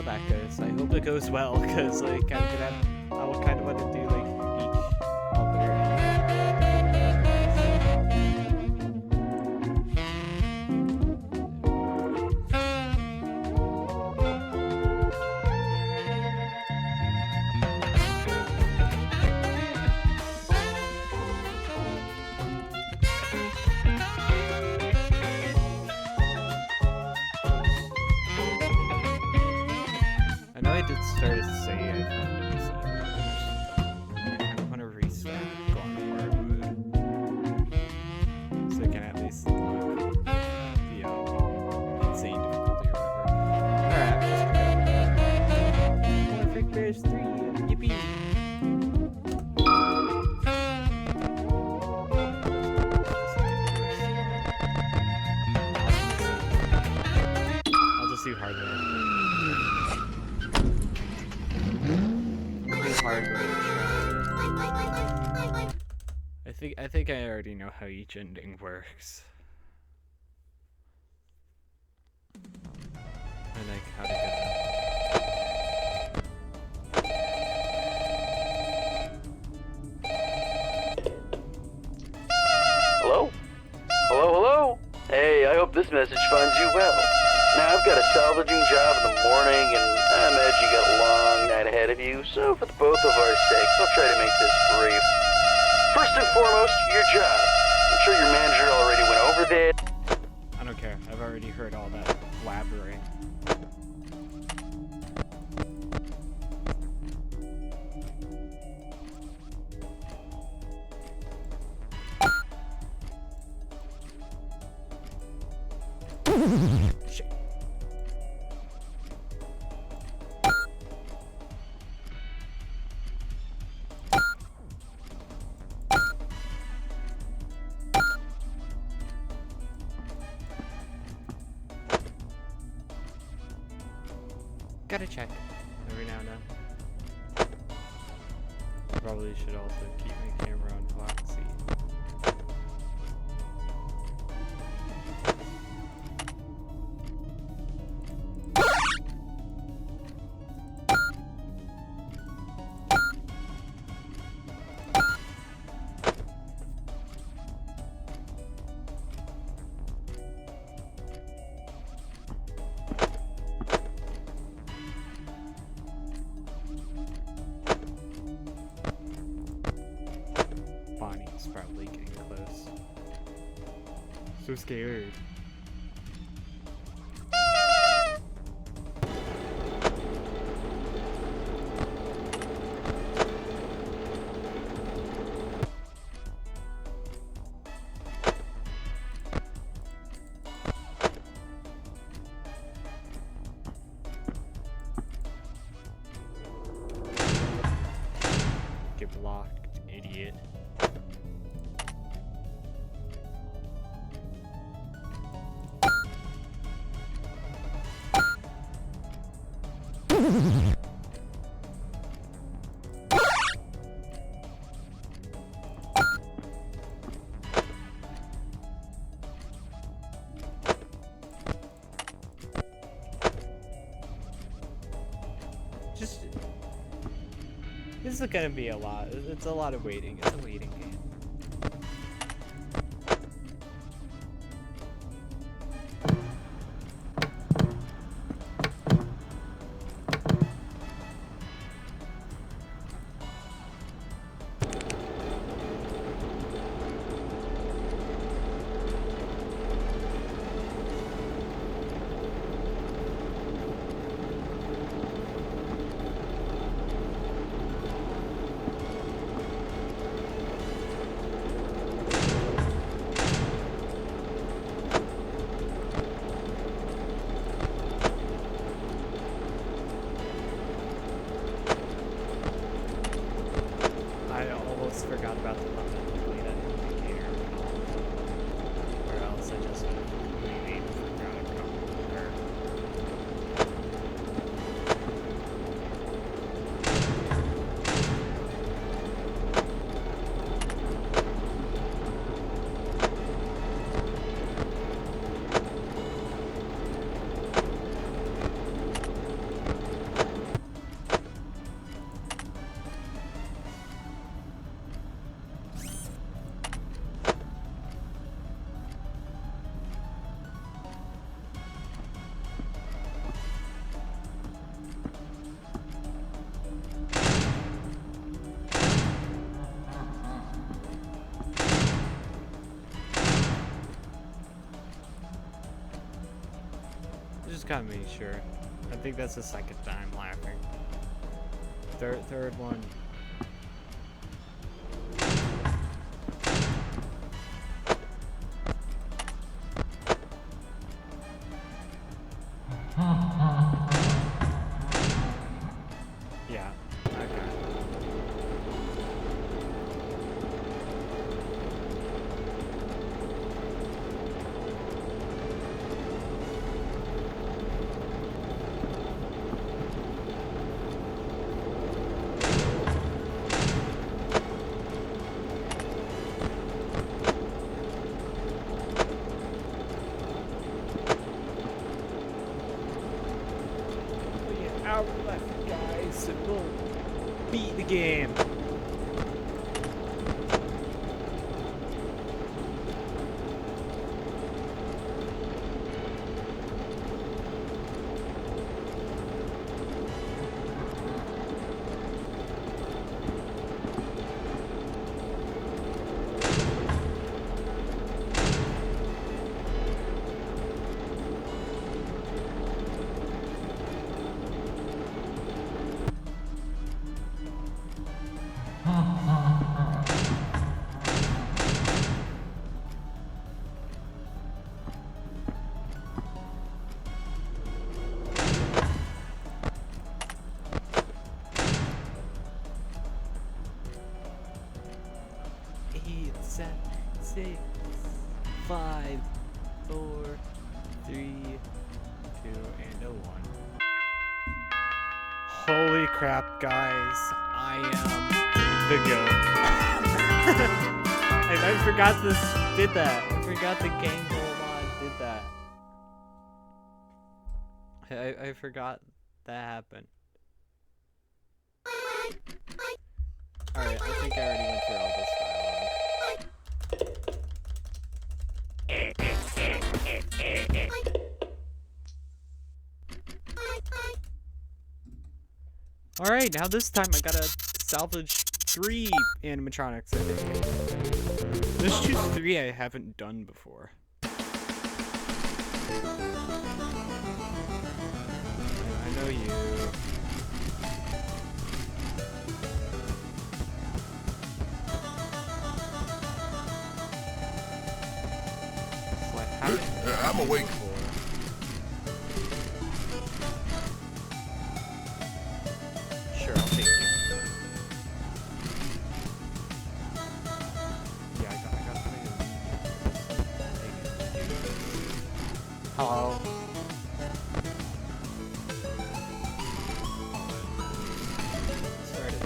how that goes. I hope it goes well, because like I would kind of want to do like each other. I know I did start a save. I kind of want to restart going hard mode, so I can at least look the insane difficulty or whatever. Alright, let's go. More Frickbears 3, yippee! I'll just do hard mode. I think I already know how each ending works. I like how to get Hello? Hello, hello? Hey, I hope this message finds you well. Now, I've got a salvaging job in the morning, and I imagine you got a long night ahead of you, so for the both of our sakes, I'll try to make this brief. First and foremost, your job. I'm sure your manager already went over this. I don't care. I've already heard all that blabbering. Shit. Gotta check every now and then. Probably should also keep my camera on flat seat. Bonnie's probably getting close. So scared. Get blocked, idiot. Just, this is gonna be a lot. It's a lot of waiting. It's a waiting game. Just gotta make sure. I think that's the second time laughing. Third one. Yeah. Okay. Hour left, guys, and we'll beat the game. Eight, 7, 6, 5, 4, 3, 2, and a 1. Holy crap, guys! I am the GOAT. I forgot this did that. I forgot the game mod did that. I forgot that happened. Alright, I think I already went through all this dialogue. Alright, now this time I gotta salvage 3 animatronics, I think. Let's choose 3 I haven't done before. I know you. I'm awake. Sure, I'll take you. Yeah, I got Hello. Started.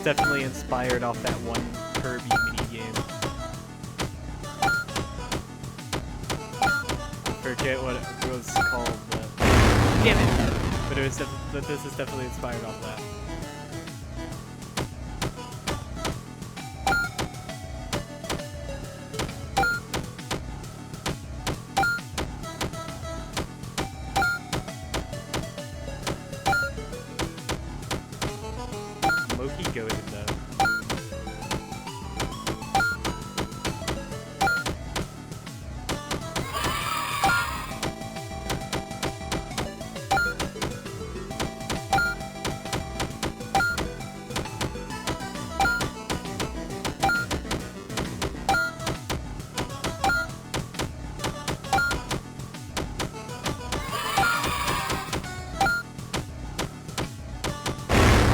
Definitely inspired off that one Kirby minigame. I forget what it was called, but damn it! But it was but this is definitely inspired off that. Loki goated though.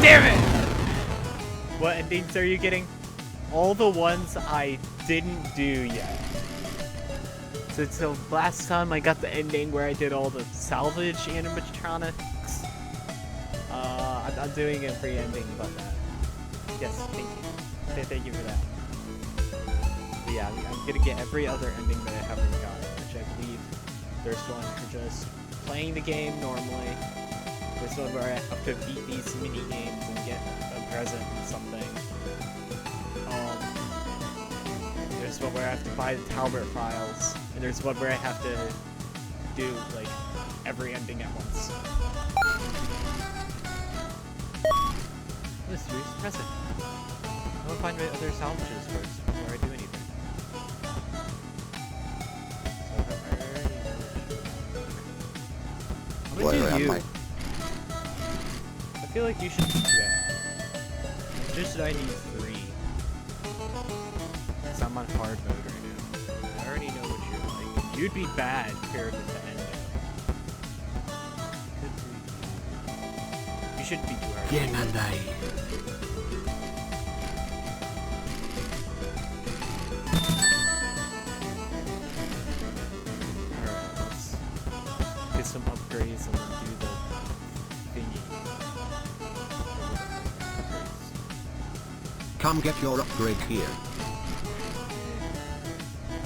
Damn it! What endings are you getting? All the ones I didn't do yet. So last time I got the ending where I did all the salvage animatronics. I'm doing a free ending about that. Yes, thank you. Thank you for that. But yeah, I'm gonna get every other ending that I haven't gotten, which I believe there's one for just playing the game normally. There's one where I have to beat these mini games and get a present and something. There's one where I have to buy the Talbot files, and there's one where I have to do like every ending at once. present. I want to find my other salvages first before I do anything. So I already know what you're doing. I'm gonna do you. I feel like you should do that. Just I need 3. Because I'm on hard mode right now. I already know what you're like. You'd be bad paired with the end. You shouldn't be too hard. ¿Quién anda ahí? Alright, let's get some upgrades and then do the thingy. Come get your upgrade here.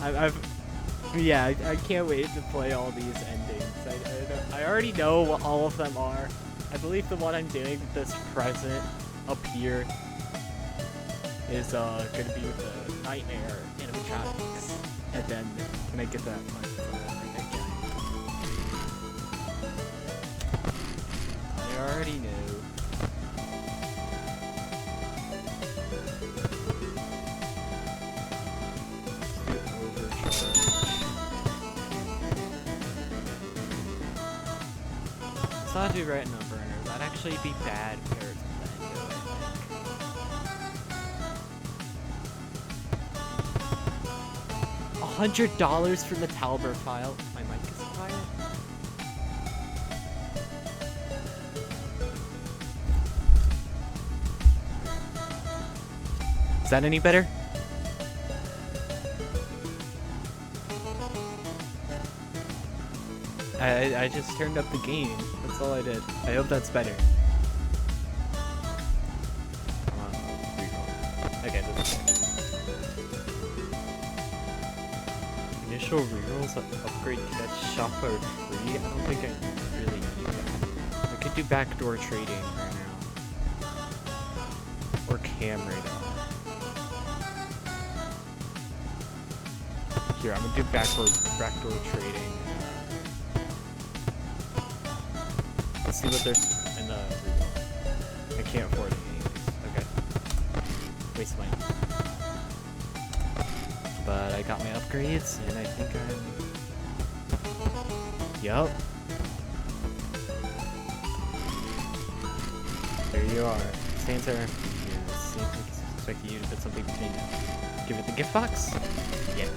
I can't wait to play all these endings. I already know what all of them are. I believe the one I'm doing, this present up here, is gonna be with the nightmare animatronics. And then when I get that one, I already knew. Let's not do retina burner. That'd actually be bad paired with the endo, I think. $100 for the Talbot file. My mic is quiet. Is that any better? I just turned up the gain. That's all I did. I hope that's better. Come on, reroll. Okay, that's okay. Initial rerolls upgrade catch shop are free. I don't think I really need that. I could do backdoor trading right now. Or cam radar. Here, I'm gonna do backdoor trading. Let's see what there's in the reroll. I can't afford any of these. Okay. Waste money. But I got my upgrades, and I think I'm... Yup. There you are. Santa. Yeah, expecting you to put something between them. Give it the gift box? Yes.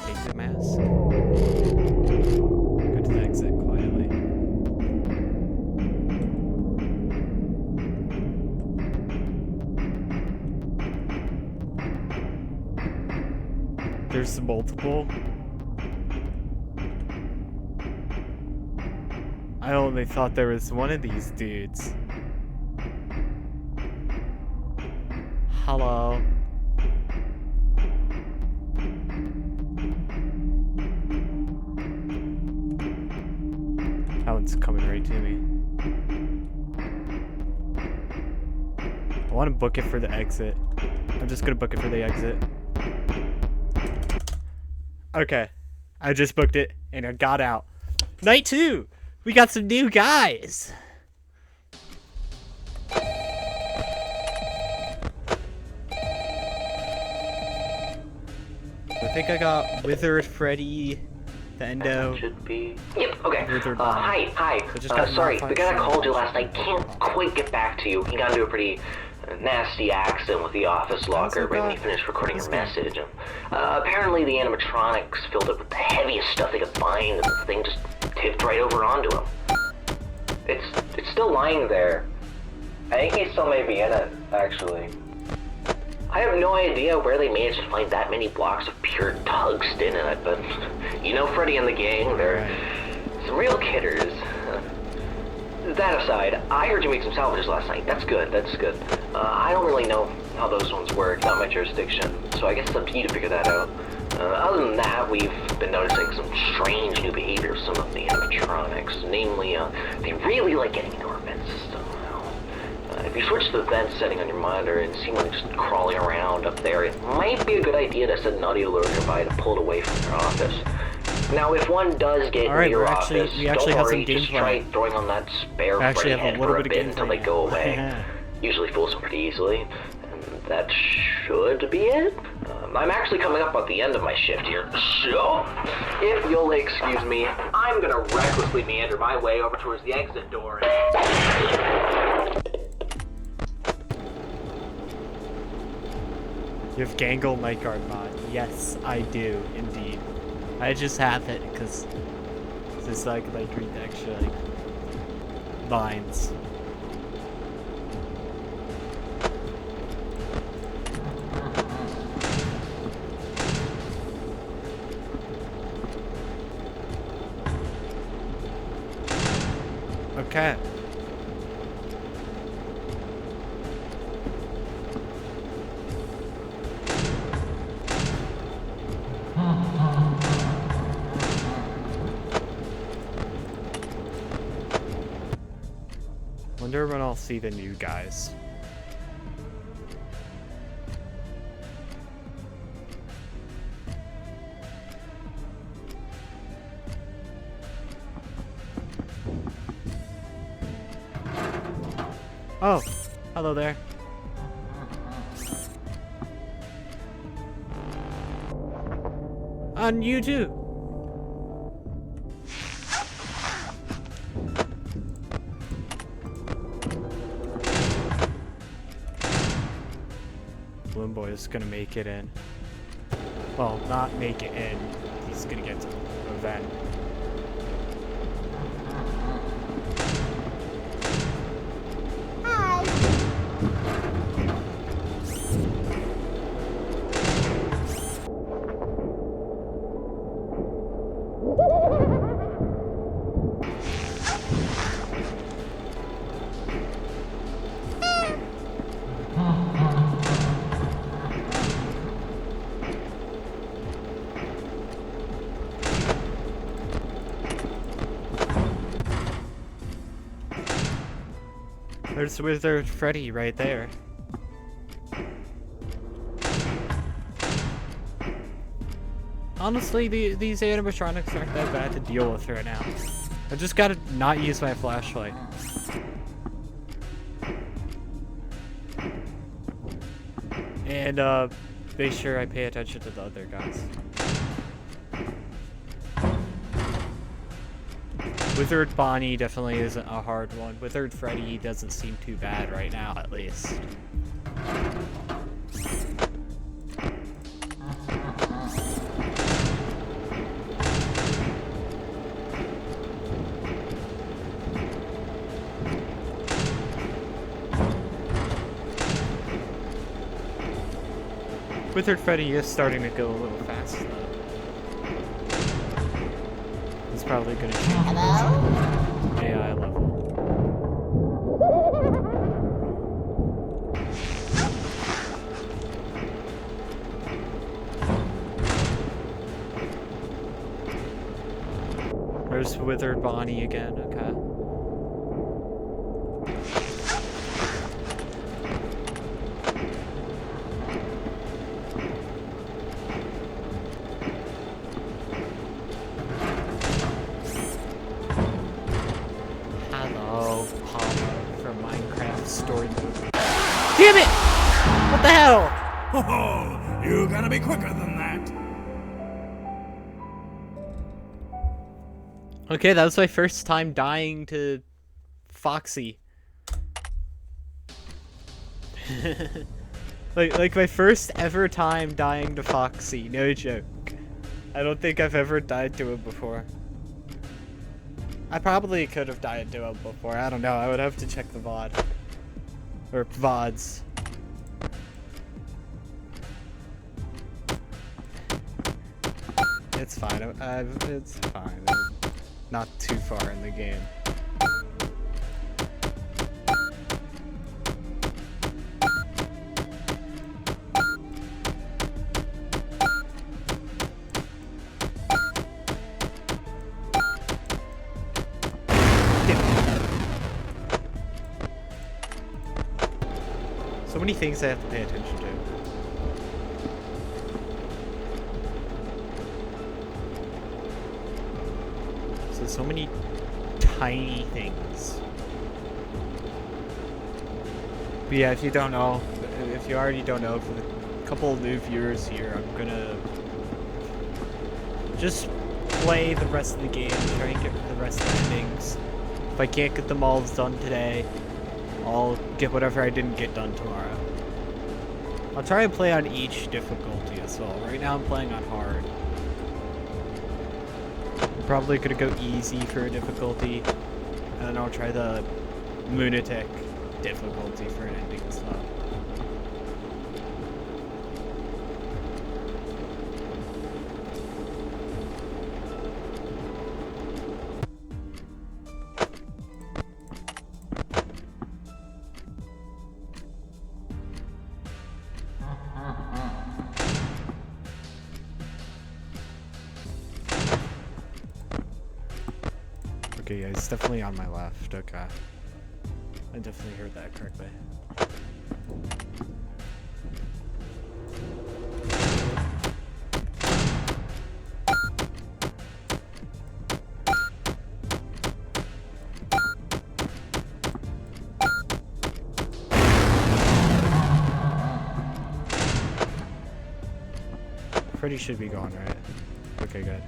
Take the mask. Go to the exit quietly. There's multiple. I only thought there was one of these dudes. Hello. That one's coming right to me. I want to book it for the exit. I'm just gonna book it for the exit. Okay. I just booked it and I got out. Night 2! We got some new guys! I think I got Withered Freddy, the Endo. Should be. Yep, okay. Hi. Sorry, the guy that called you last night can't quite get back to you. He got into a pretty nasty accident with the office locker right when he finished recording your message. Apparently the animatronics filled it with the heaviest stuff they could find, and the thing just tipped right over onto him. It's still lying there. I think he still may be in it, actually. I have no idea where they managed to find that many blocks of pure tungsten in it, but you know Freddy and the gang, they're some real kidders. That aside, I heard you make some salvages last night. That's good. I don't really know how those ones work, not my jurisdiction, so I guess it's up to you to figure that out. Other than that, we've been noticing some strange new behavior of some of the animatronics. Namely, they really like getting into our vent system. If you switch to the vent setting on your monitor and see one just crawling around up there, it might be a good idea to set an audio alert nearby to pull it away from their office. Now, if one does get All right, in your we office, actually don't have worry, some just gameplay. try throwing on that spare We actually Freddy have a head little for a bit of bit until gameplay they go now. away. Usually fools them pretty easily. And that should be it. I'm actually coming up at the end of my shift here, so if you'll excuse me, I'm gonna recklessly meander my way over towards the exit door. You have Gangle Night Guard mod. Yes, I do, indeed. I just have it because it's like read the extra lines. Okay. Wonder when I'll see the new guys. Oh, hello there. On you too. Balloon Boy is gonna make it in. Well, not make it in. He's gonna get to the event. There's Wizard Freddy right there. Honestly, these animatronics aren't that bad to deal with right now. I just gotta not use my flashlight. And make sure I pay attention to the other guys. Wizard Bonnie definitely isn't a hard one. Wizard Freddy doesn't seem too bad right now, at least. Wizard Freddy is starting to go a little fast, though. He's probably gonna change his AI level. There's Wizard Bonnie again, okay. Damn it! What the hell? Oh, you gotta be quicker than that. Okay, that was my first time dying to Foxy. like my first ever time dying to Foxy, no joke. I don't think I've ever died to him before. I probably could have died to him before, I don't know, I would have to check the VOD. Or VODs. It's fine. It's fine. I'm not too far in the game. So many things I have to pay attention to. so many tiny things. But yeah, if you don't know, if you already don't know, for the couple of new viewers here, I'm gonna just play the rest of the game, try and get the rest of the endings. If I can't get them all done today, I'll get whatever I didn't get done tomorrow. I'll try and play on each difficulty as well. Right now I'm playing on hard. I'm probably gonna go easy for a difficulty, and then I'll try the lunatic difficulty for an ending as well. Okay, yeah, it's definitely on my left. Okay. I definitely heard that correctly. Freddy should be gone, right? Okay, good.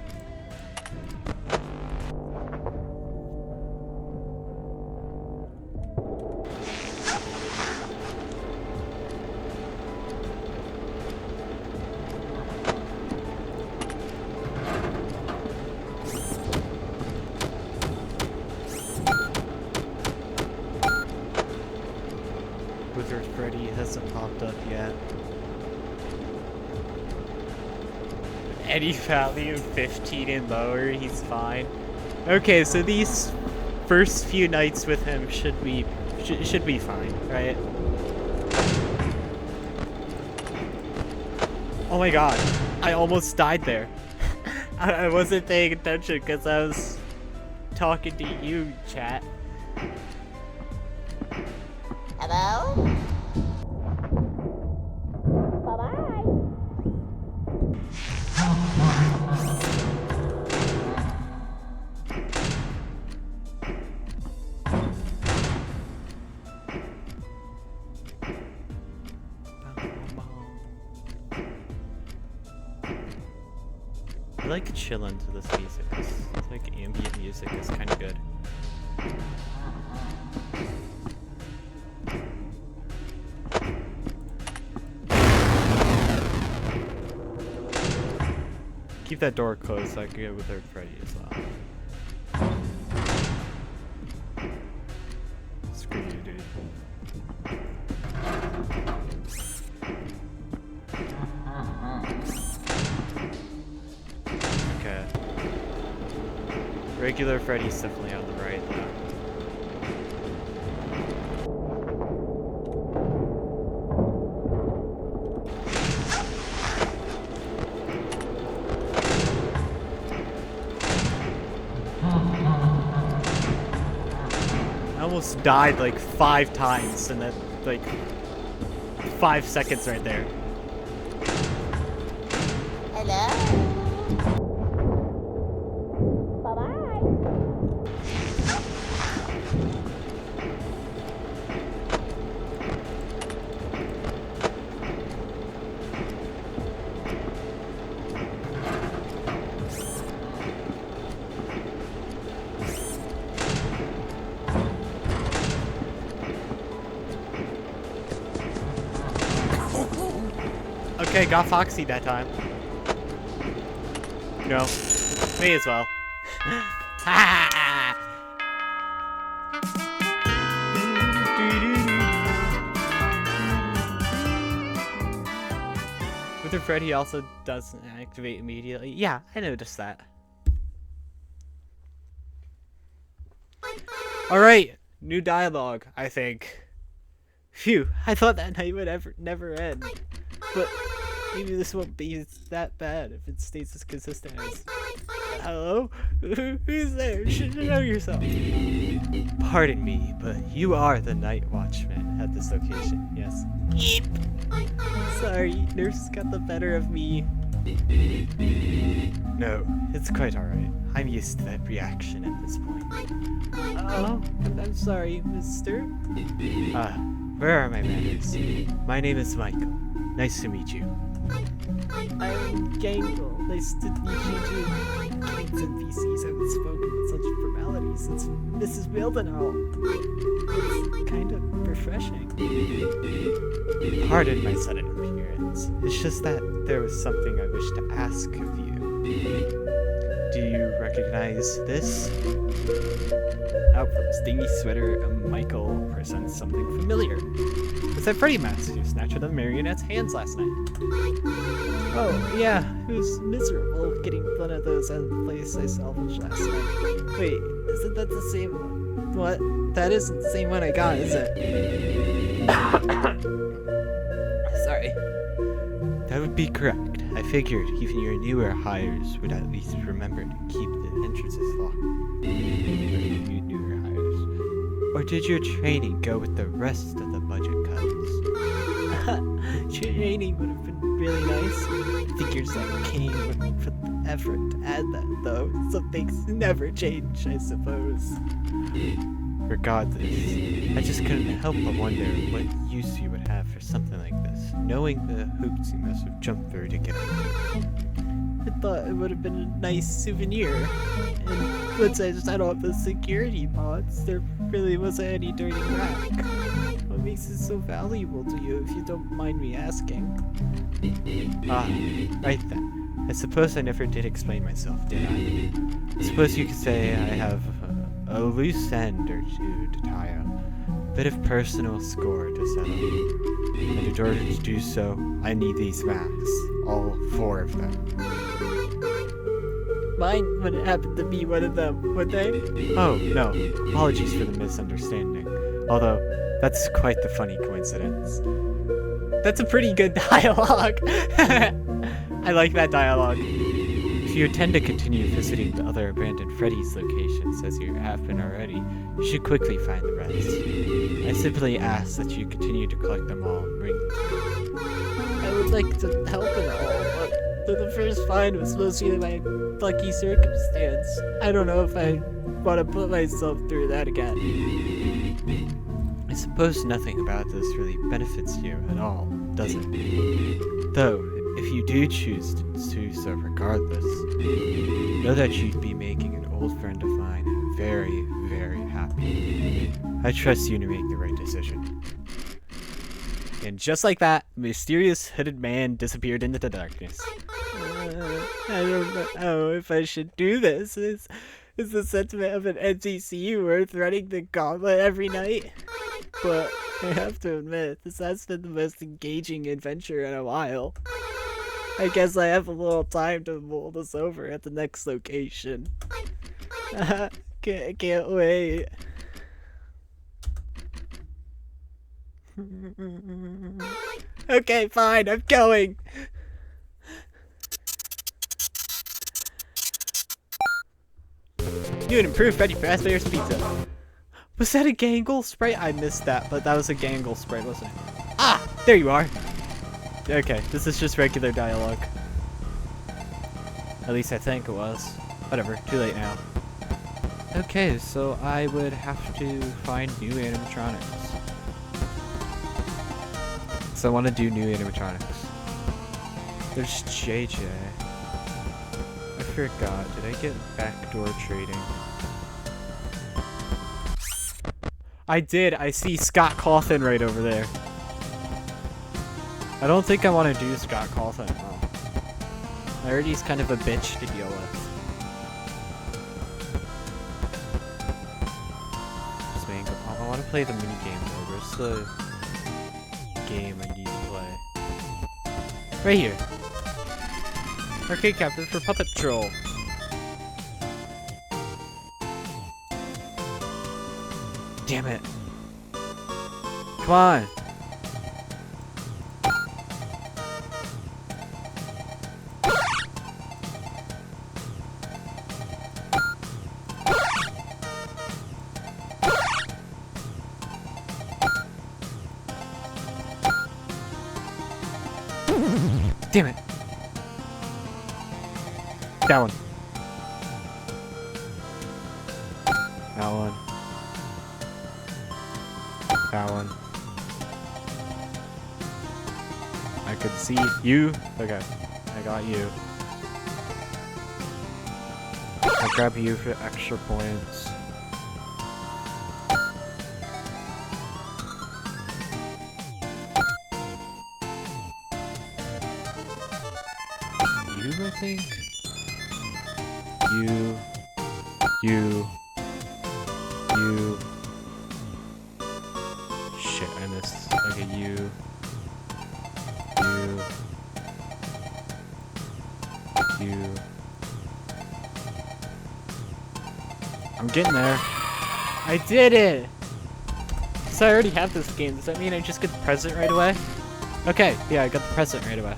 Wizard Freddy hasn't popped up yet. Any value 15 and lower, he's fine. Okay, so these first few nights with him should be fine, right? Oh my god, I almost died there. I wasn't paying attention because I was talking to you, chat. Hello? Bye-bye. I like chilling to this music. It's like ambient music is kind of good. Keep that door closed so I can get with Wizard Freddy as well. Screw you, dude. Okay. Regular Freddy's definitely on the right though. I almost died like 5 times in that like 5 seconds right there. Hello? Bye-bye. Okay, got Foxy that time. No, may as well. Wizard Freddy also doesn't activate immediately. Yeah, I noticed that. Alright, new dialogue, I think. Phew, I thought that night would never end. But maybe this won't be that bad if it stays as consistent as... Hello? Who's there? Should you know yourself? Pardon me, but you are the night watchman at this location, yes? Eep! Sorry, nurse got the better of me. No, it's quite alright. I'm used to that reaction at this point. Oh, I'm sorry, mister. Where are my manners? My name is Michael. Nice to meet you. I'm Gangle. Nice to meet you too. Kings and VCs haven't spoken with such formality since Mrs. Wildenhall. It's kind of refreshing. Pardon my sudden appearance. It's just that there was something I wish to ask of you. Do you recognize this? Out from his dingy sweater, Michael presents something familiar. It's that Freddy mask you snatched out of Marionette's hands last night. Oh, yeah, it was miserable getting one of those out of the place I salvaged last night. Wait, isn't that the same one? What? That isn't the same one I got, is it? Sorry. That would be correct. I figured even your newer hires would at least remember to keep the entrances locked. You newer hires. Or did your training go with the rest of the budget cuts? Training would have been really nice. Figures that came when we put the effort to add that, though. Some things never change, I suppose. Regardless, I just couldn't help but wonder what use you would have for something like this, knowing the hoops you must have jumped through to get it. I thought it would have been a nice souvenir, and once I set off the security pods, there really wasn't any dirty rack. What makes it so valuable to you, if you don't mind me asking? Ah, right then. I suppose I never did explain myself, did I? I suppose you could say I have a loose end or two to tie up, a bit of personal score to settle. And in order to do so, I need these masks, all 4 of them. Mine wouldn't happen to be one of them, would they? Oh, no. Apologies for the misunderstanding. Although, that's quite the funny coincidence. That's a pretty good dialogue. I like that dialogue. If you intend to continue visiting the other abandoned Freddy's locations as you have been already, you should quickly find the rest. I simply ask that you continue to collect them all and bring them to me. I would like to help in all, but the first find was mostly my lucky circumstance. I don't know if I want to put myself through that again. I suppose nothing about this really benefits you at all, does it? Though, if you do choose to do so regardless, know that you'd be making an old friend of mine very, very happy. I trust you to make the right decision. And just like that, mysterious hooded man disappeared into the darkness. I don't know if I should do this. Is the sentiment of an NPC worth running the gauntlet every night? But I have to admit, this has been the most engaging adventure in a while. I guess I have a little time to mull this over at the next location. Can't wait. Okay, fine, I'm going. New and improved Freddy Fazbear's Pizza. Was that a Gangle sprite? I missed that, but that was a Gangle sprite, wasn't it? Ah, there you are. Okay, this is just regular dialogue. At least I think it was. Whatever, too late now. Okay, so I would have to find new animatronics. So I want to do new animatronics. There's JJ. I forgot, did I get backdoor trading? I did, I see Scott Cawthon right over there. I don't think I want to do Scott Cawthon. Oh. I heard he's kind of a bitch to deal with. Just making I want to play the mini game though. Where's the game I need to play? Right here. Arcade captain for Puppet Troll. Damn it. Come on. Damn it. That one. That one. That one. I could see you. Okay. I got you. I'll grab you for extra points. You, I think? You. Shit, I missed. Okay, you. I'm getting there. I did it! So I already have this game. Does that mean I just get the present right away? Okay, yeah, I got the present right away.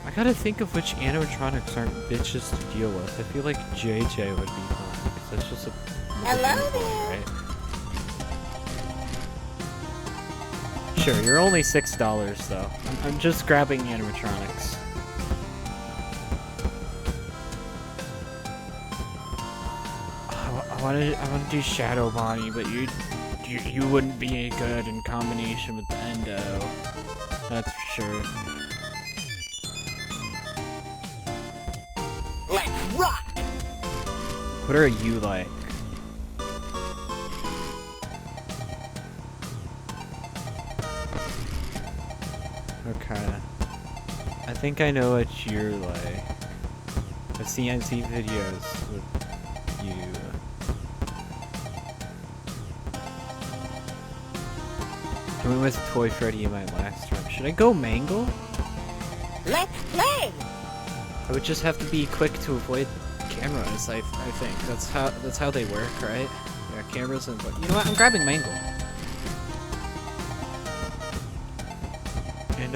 I gotta think of which animatronics aren't bitches to deal with. I feel like JJ would be fun, because that's just a Hello there. right? Sure, you're only $6 though. I'm just grabbing animatronics. I want to do Shadow Bonnie, but you wouldn't be good in combination with the Endo. That's for sure. Let's rock! What are you like? Okay. I think I know what you're like. I've seen videos with you. I went with Toy Freddy in my last run. Should I go Mangle? Let's play! I would just have to be quick to avoid cameras, I think. That's how they work, right? Yeah, cameras and... You know what? I'm grabbing Mangle. And,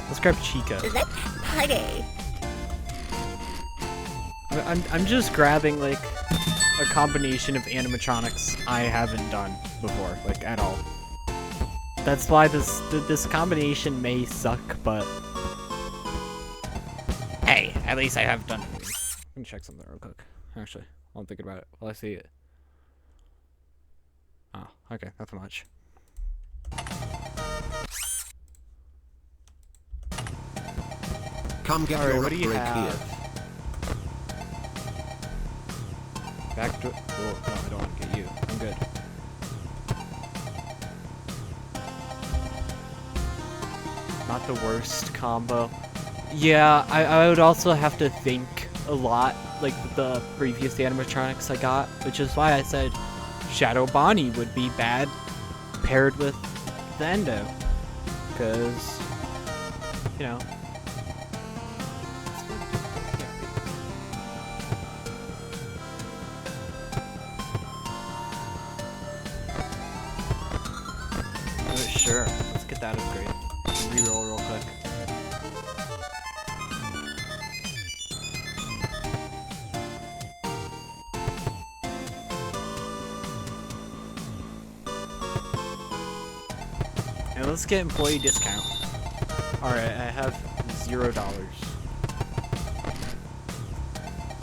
let's grab Chica. Let's party! I'm just grabbing, like, a combination of animatronics I haven't done before, like, at all. That's why this combination may suck, but... Hey, at least I have done it. Let me check something real quick. Actually, while I'm thinking about it, while I see it. Oh, okay, nothing much. Come get Alright, your what do you upgrade have? here. Back to... Oh, no, I don't want to get you. I'm good. Not the worst combo. Yeah, I would also have to think a lot, like the previous animatronics I got, which is why I said Shadow Bonnie would be bad paired with the Endo. Because, you know... Sure, let's get that upgrade. Reroll real quick. And let's get employee discount. Alright, I have $0.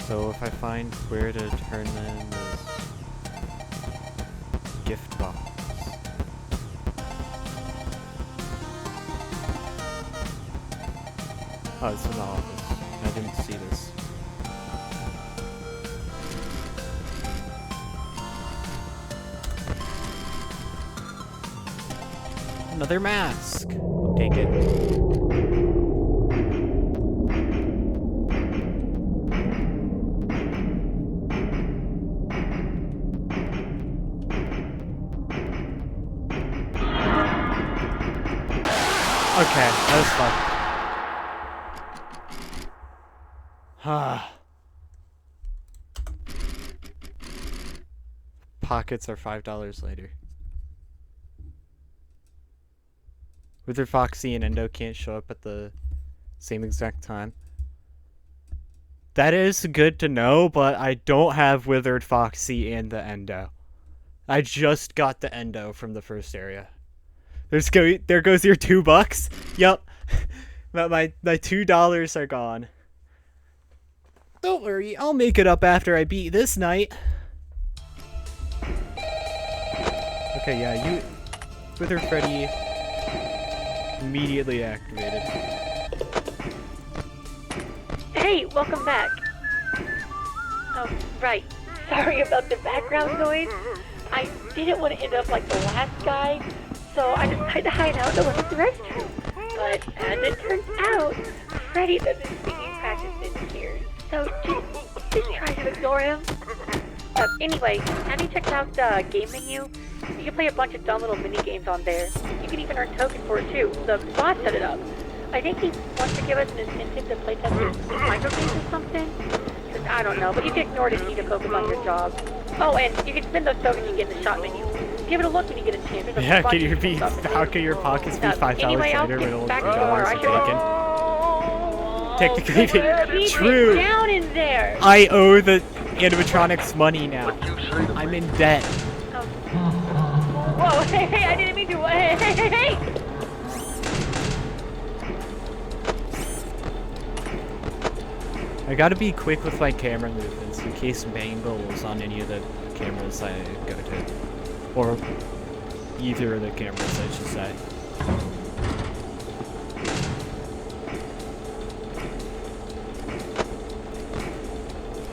So if I find where to turn in this gift box. Oh, it's in the office. I didn't see this. Another mask! Take it. Okay, that was fun. Pockets are $5 later. Withered Foxy and Endo can't show up at the same exact time. That is good to know, but I don't have Withered Foxy and the Endo. I just got the endo from the first area. There goes your $2. Yup. my $2 are gone. Don't worry, I'll make it up after I beat this night. Okay, yeah, you... Wither Freddy... immediately activated. Hey, welcome back. Oh, right. Sorry about the background noise. I didn't want to end up like the last guy, so I decided to hide out in the women's restroom. But as it turns out, Freddy does his singing practice in here, so just try to ignore him. Anyway, have you checked out the game menu? You can play a bunch of dumb little mini games on there. You can even earn tokens for it too. The boss set it up. I think he wants to give us an incentive to play test his microgames or something. I don't know, but you can ignore it if you need to focus on your job. Oh, and you can spend those tokens you get in the shop menu. Give it a look when you get a chance. There's a Yeah, bunch can you of be... stuff to How do. can your pockets be $5 Anyway, I'll later get when only back $3 tomorrow. are I should... taken? Technically, Keep true. it down in there. I owe the animatronics money now. I'm in debt. Oh. Whoa, hey, I didn't mean to. Hey. I gotta be quick with my camera movements in case Mangle is on any of the cameras I go to. Or either of the cameras, I should say.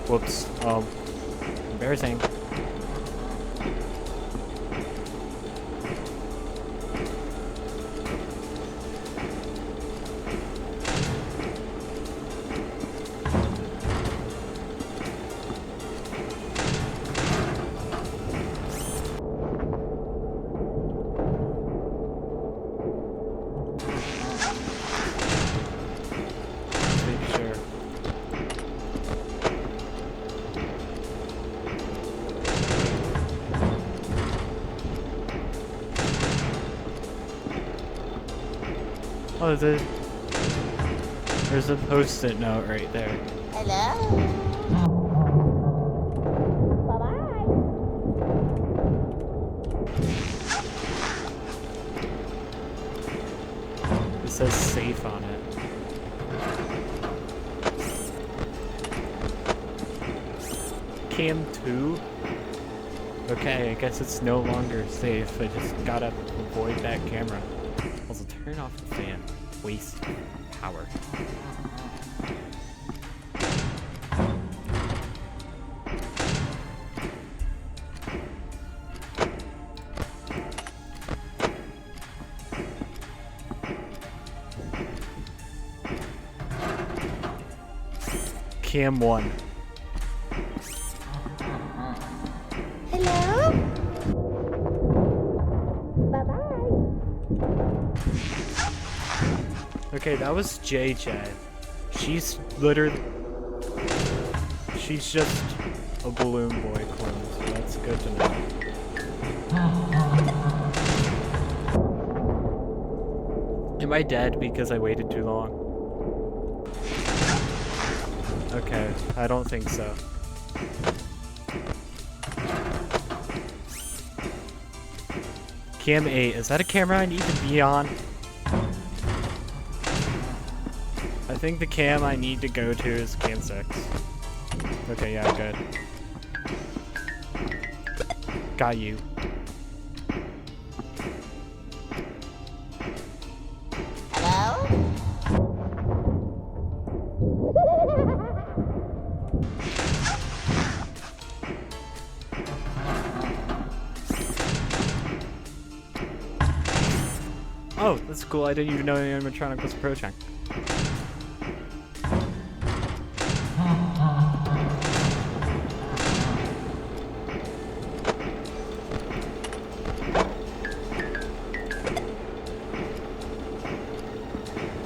Whoops. Embarrassing. Oh, there's a post-it note right there. Hello? Bye-bye. It says safe on it. Cam 2? Okay, I guess it's no longer safe. I just gotta avoid that camera. Also, turn off the fan. Waste power. Cam 1. Hello? Bye-bye. Okay, that was JJ. She's literally... She's just a Balloon Boy clone, so that's good to know. Am I dead because I waited too long? Okay, I don't think so. Cam 8, is that a camera I need to be on? I think the cam I need to go to is Cam 6. Okay, yeah, good. Got you. Hello? Oh, that's cool. I didn't even know the animatronic was approaching.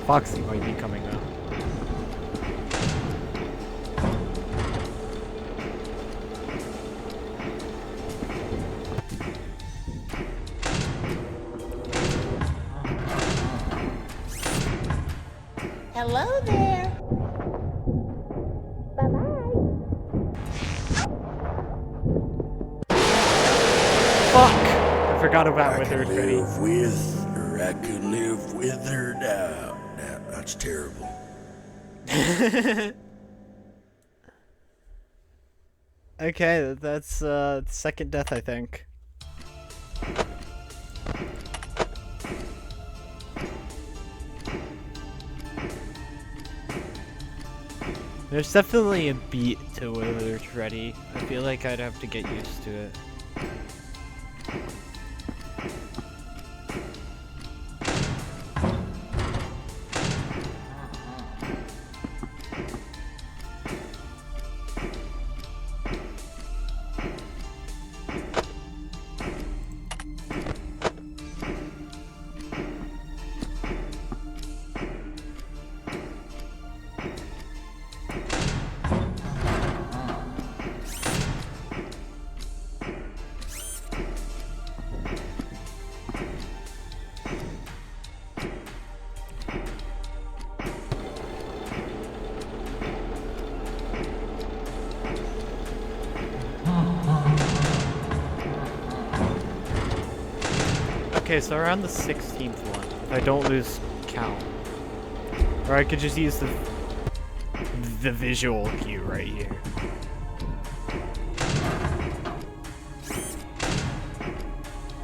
Foxy might be coming now. Hello there. Bye-bye. forgot about I Withered can Freddy. live with, or I could live withered out. Now, that's terrible. Okay, that's second death, I think. There's definitely a beat to Withered Freddy. I feel like I'd have to get used to it. Okay, so around the 16th one, if I don't lose count. Or I could just use the visual cue right here.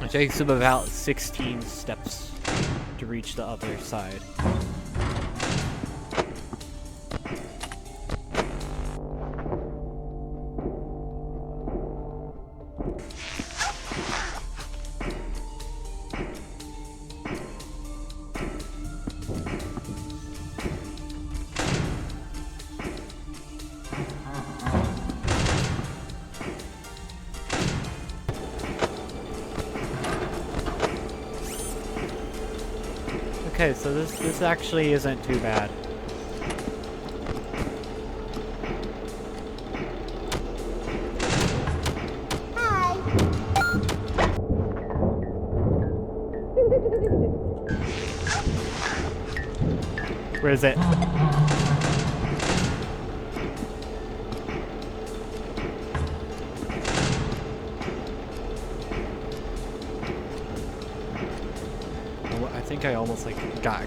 It takes him about 16 steps to reach the other side. Okay, so this actually isn't too bad. Hi. Where is it? I think I almost like got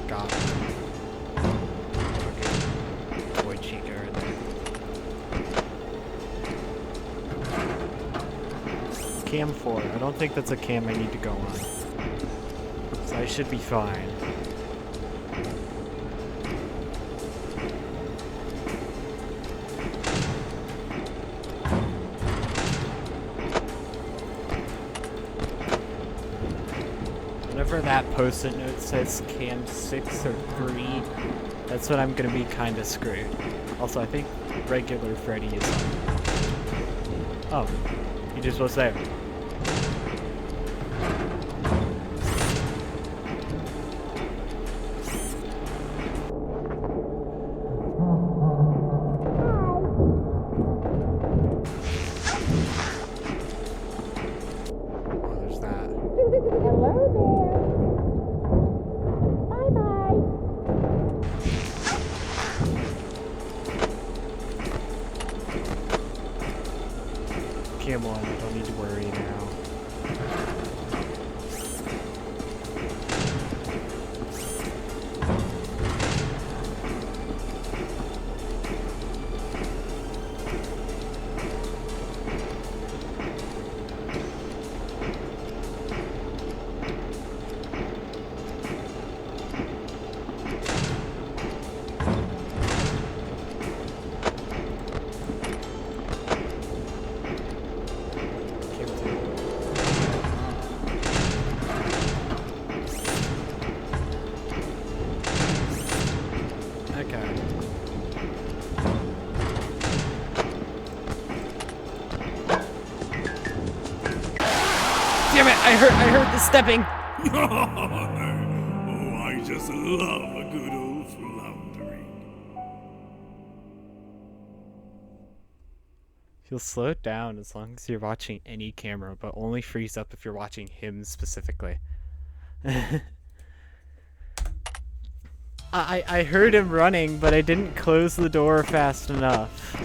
Toy Chica right there. Cam 4. I don't think that's a cam I need to go on. So I should be fine. Whenever that post-it note says cam 6 or 3, that's when I'm gonna be kinda screwed. Also, I think regular Freddy is on. Oh, he just was there. Oh, there's that. Hello there. Bye-bye. Cam 1, I don't need to worry now. Cam 2. Okay. Damn it! I heard the stepping. Oh, I just love a good old floundering. He'll slow it down as long as you're watching any camera, but only freeze up if you're watching him specifically. I heard him running, but I didn't close the door fast enough.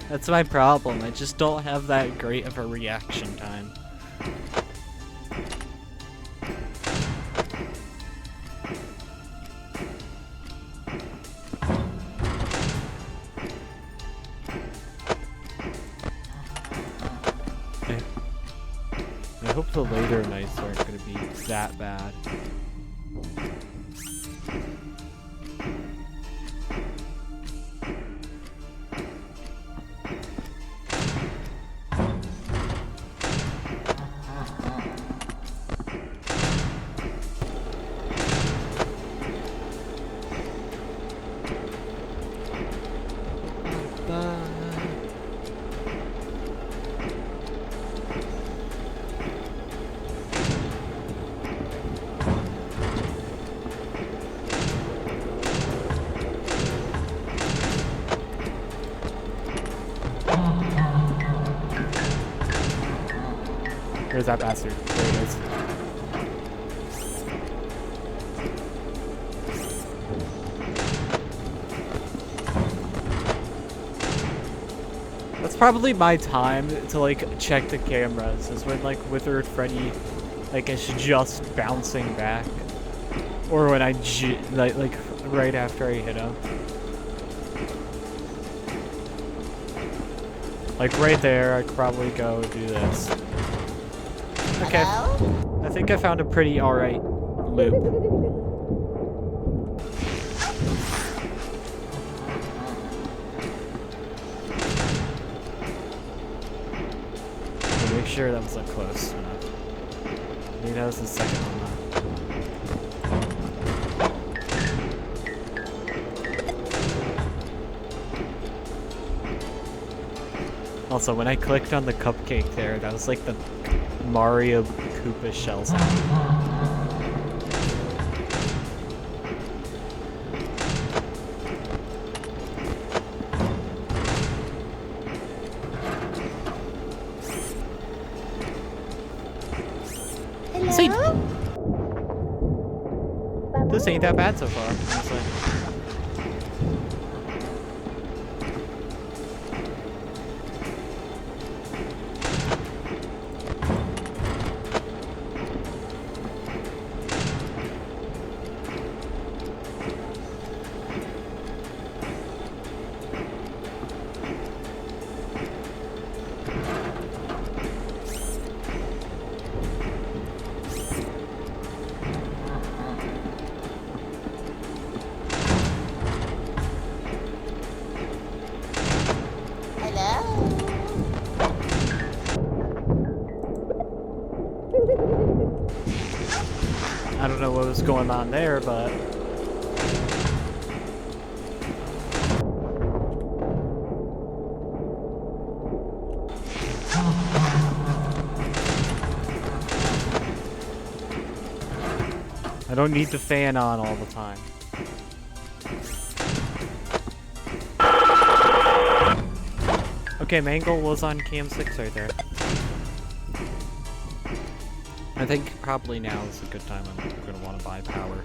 That's my problem. I just don't have that great of a reaction time. I hope the later nights aren't going to be that bad. Where's that bastard? There it is. That's probably my time to like check the cameras, is when like Withered Freddy like is just bouncing back, or when I like right after I hit him. Like right there, I could probably go do this. Okay, Hello? I think I found a pretty alright loop. Make sure that was like close enough. I think that was the second one. Also, when I clicked on the cupcake there, that was like the Mario Koopa shell sound. See, this ain't that bad so far, honestly. I don't know what was going on there, but I don't need the fan on all the time. Okay, Mangle was on cam 6 right there. I think probably now is a good time I'm gonna want to buy power.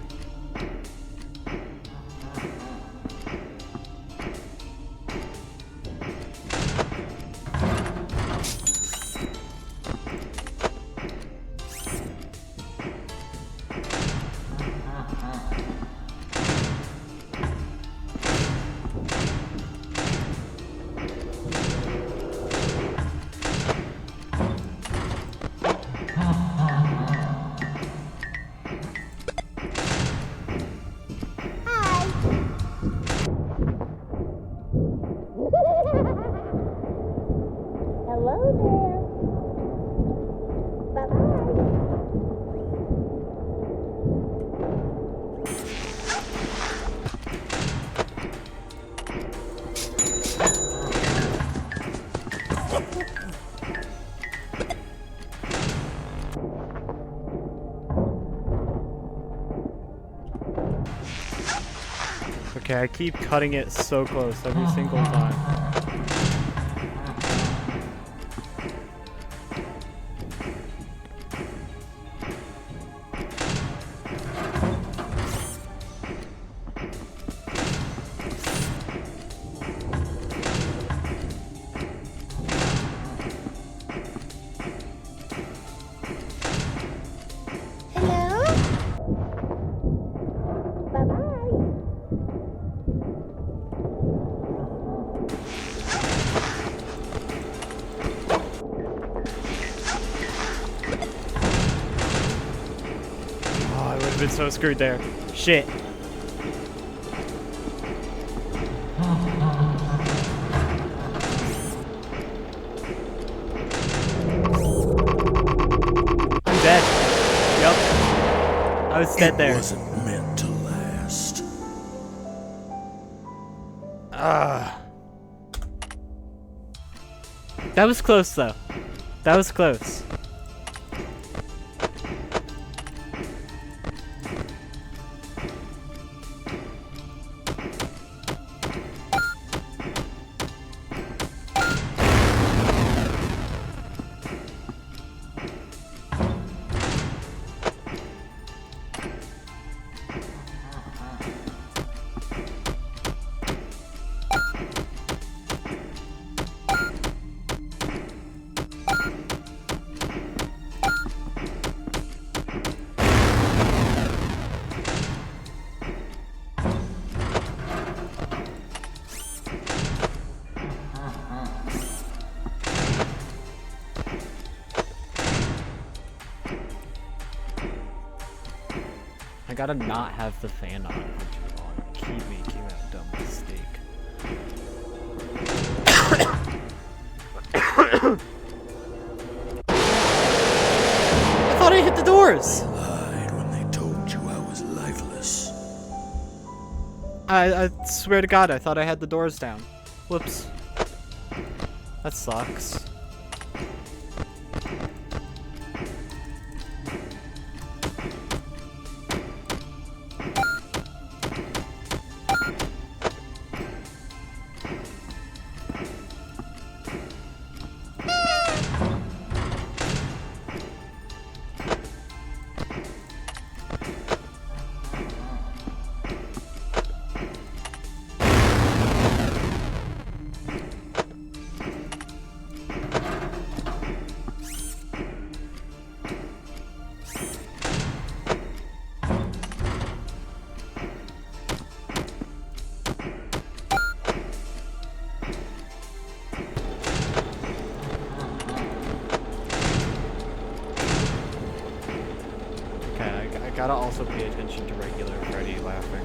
Okay, I keep cutting it so close every single time. been so screwed there. Shit. I'm dead. Yup. I was dead there. It wasn't meant to last. That was close though. That was close. I gotta not have the fan on for too long. Keep making that dumb mistake. I thought I hit the doors! Lied when they told you I was lifeless. I swear to God, I thought I had the doors down. Whoops. That sucks. I gotta also pay attention to regular Freddy laughing.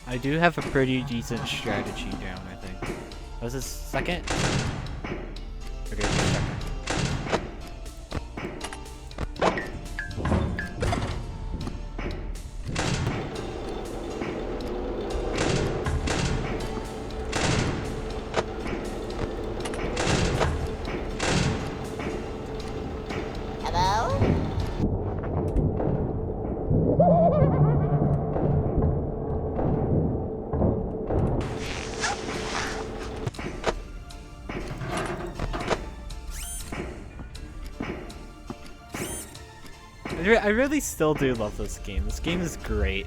I do have a pretty decent strategy down, I think. Was this second? Okay, second. Hello? I really still do love this game. This game is great.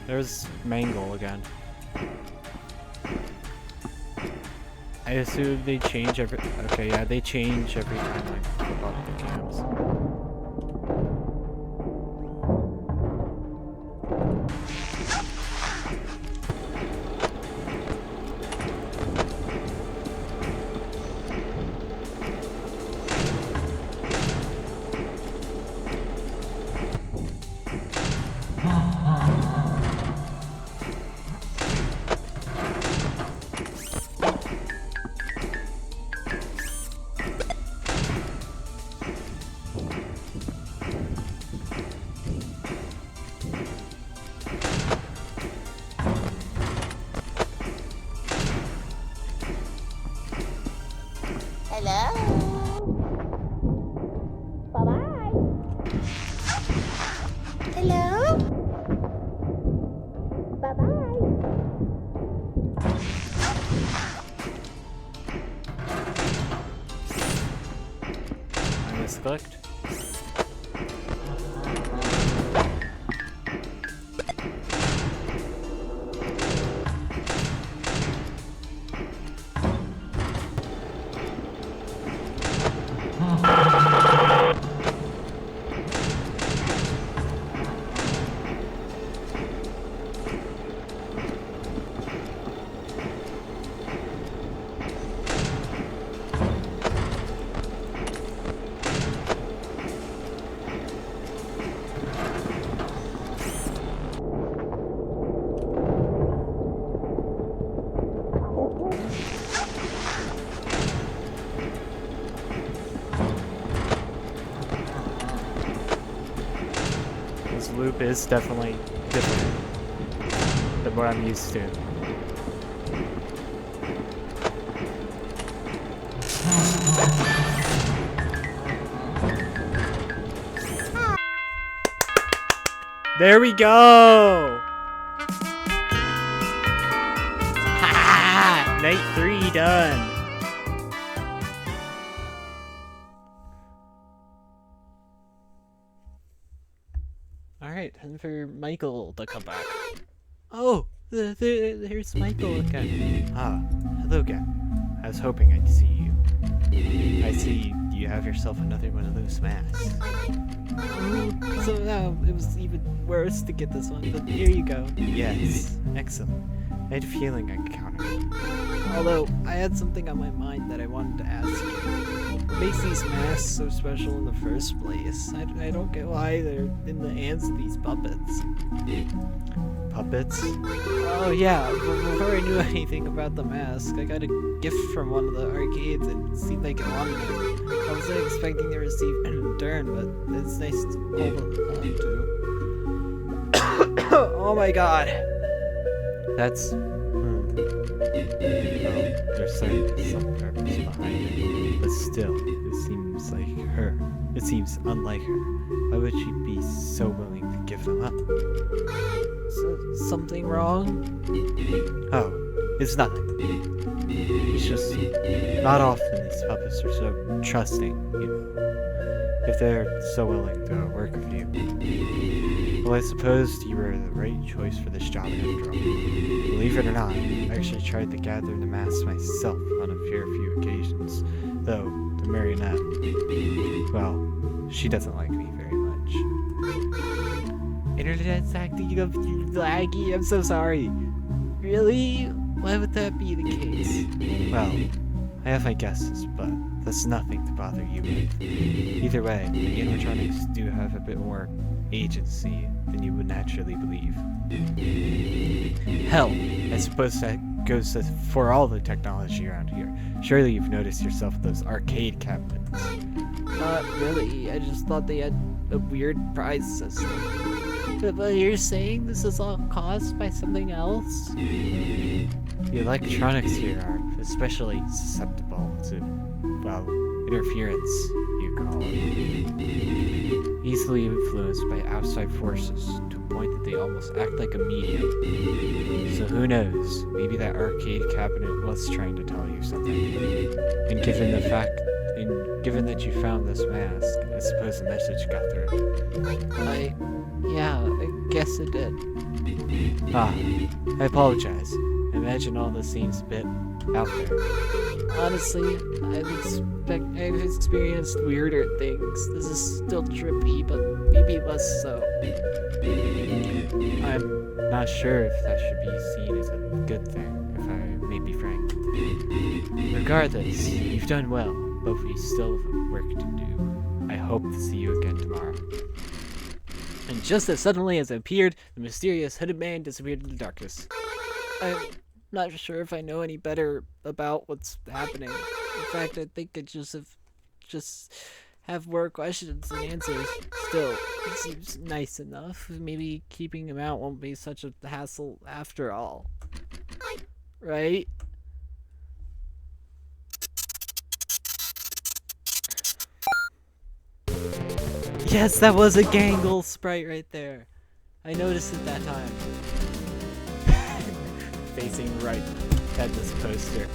There's Mangle again. I assume they change every... Okay, yeah, they change every time I flip up the cams. Hello? Bye-bye. Hello? Bye-bye. I misclicked. This loop is definitely different than what I'm used to. There we go! Ha! Night 3 done! Alright, time for Michael to come back. Oh! There's Michael again. Ah, hello again. I was hoping I'd see you. I see you have yourself another one of those masks. So now it was even worse to get this one, but here you go. Yes, excellent. I had a feeling I could count on you. Although, I had something on my mind that I wanted to ask you. What makes these masks so special in the first place? I don't get why they're in the hands of these puppets. Puppets? Oh yeah, before I knew anything about the mask, I got a gift from one of the arcades and it seemed like it wanted it. I wasn't expecting to receive it in return, but it's nice to hold on to. Oh my god! That's... Oh, there's certainly some purpose behind it, but still, it seems like her. It seems unlike her. Why would she be so willing to give them up? Something wrong? Oh, it's nothing. It's just not often these puppets are so trusting, you know, if they're so willing to work with you. Well, I suppose you were the right choice for this job after all. Believe it or not, I actually tried to gather the masks myself on a fair few occasions, though the marionette, well, she doesn't like me very much. Internet's acting up laggy, I'm so sorry. Really? Why would that be the case? Well, I have my guesses, but that's nothing to bother you with. Either way, the animatronics do have a bit more agency than you would naturally believe. Hell, I suppose that goes for all the technology around here. Surely you've noticed yourself those arcade cabinets. Not really, I just thought they had a weird prize system. But you're saying this is all caused by something else? The electronics here are especially susceptible to, well, interference, you call it. Easily influenced by outside forces to a point that they almost act like a medium. So who knows, maybe that arcade cabinet was trying to tell you something. And given that you found this mask, I suppose the message got through. Yeah, I guess it did. Ah, I apologize. I imagine all this seems a bit out there. Honestly, I've experienced weirder things. This is still trippy, but maybe less so. I'm not sure if that should be seen as a good thing, if I may be frank. Regardless, you've done well, but we still have work to do. I hope to see you again tomorrow. And just as suddenly as it appeared, the mysterious hooded man disappeared in the darkness. I'm not sure if I know any better about what's happening. In fact, I think I just have more questions than answers. Still, it seems nice enough. Maybe keeping him out won't be such a hassle after all. Right? Yes, that was a Gangle sprite right there. I noticed it that time. Facing right at this poster.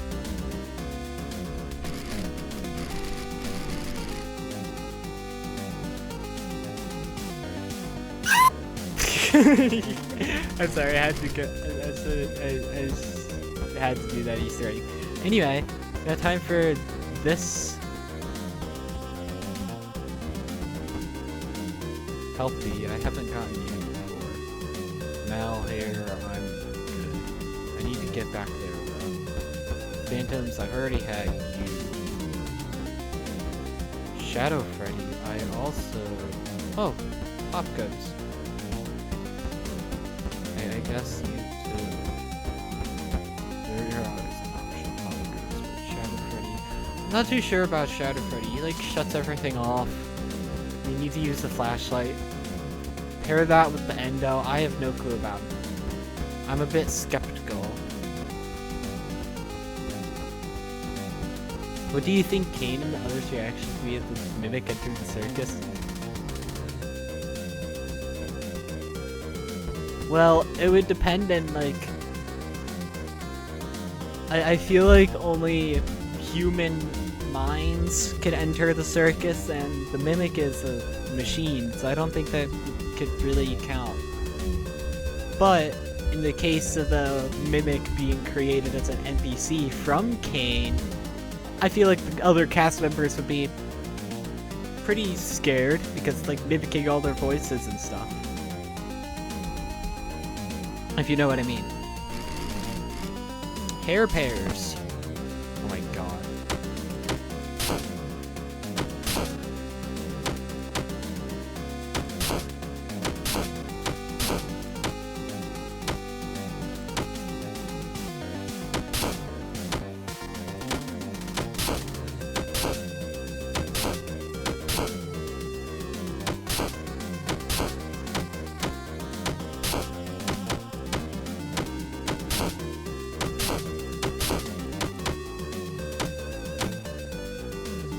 I'm sorry, I had to go. I just had to do that Easter egg. Anyway, got time for this. Healthy, I haven't gotten you before. Mal, hair, I'm good. I need to get back there though. Phantoms, I've already had you. Shadow Freddy, I also. Oh, Pop Goes. I guess you too. There are always an option, Pop Goes, but Shadow Freddy. I'm not too sure about Shadow Freddy. He like shuts everything off. You need to use the flashlight. Pair that with the endo. I have no clue about it. I'm a bit skeptical. What do you think Kane and the others' reactions would be if the Mimic entered the circus? Well, it would depend on, like... I feel like only human minds could enter the circus, and the Mimic is a machine, so I don't think that could really count. But in the case of the Mimic being created as an NPC from Kane, I feel like the other cast members would be pretty scared because it's like mimicking all their voices and stuff. If you know what I mean. Hair pairs. Oh my god.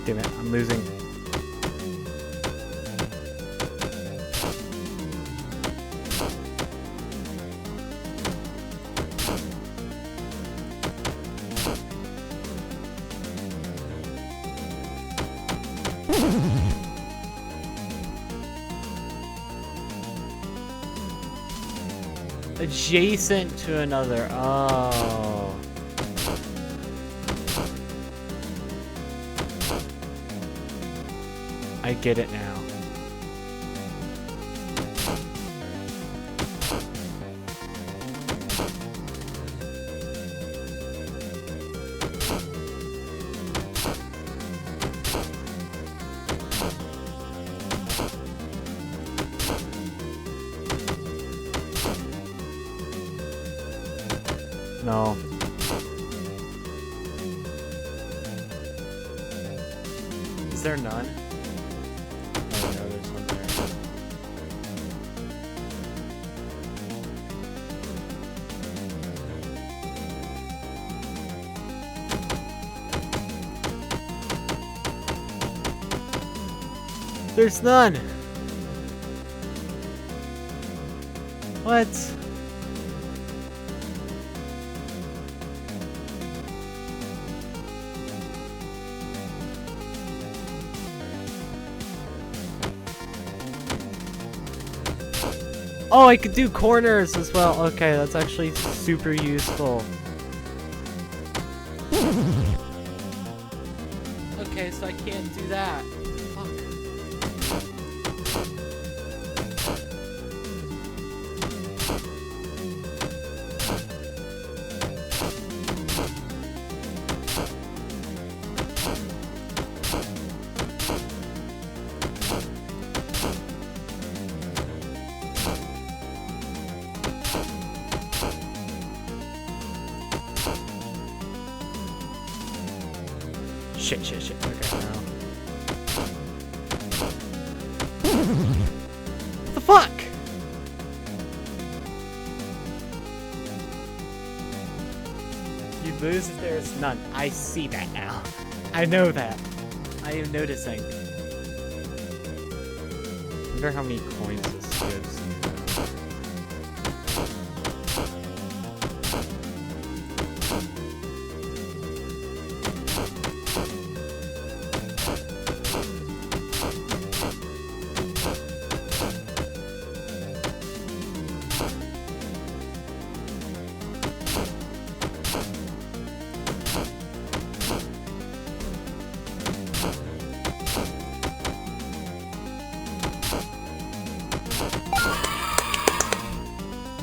Damn it, I'm losing. Adjacent to another. Oh. I get it now. No. Is there none? Oh no, there's one there. There's none! What? Oh, I could do corners as well. Okay, that's actually super useful. Okay, so I can't do that. Fuck. Shit. Okay, now. What the fuck? You lose if there is none. I see that now. I know that. I am noticing. wonder how many coins this gives you.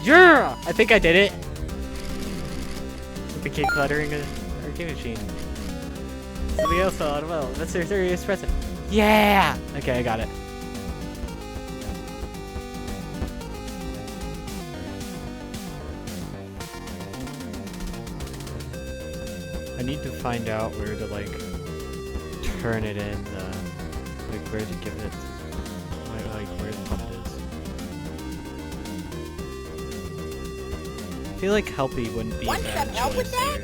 Yeah! I think I did it. With the cake cluttering arcade machine. Somebody else thought, well, that's their serious present. Yeah! Okay, I got it. I need to find out where to, like, turn it in, like, where to give it, like, where the pump is. I feel like Helpy wouldn't be a bad choice here.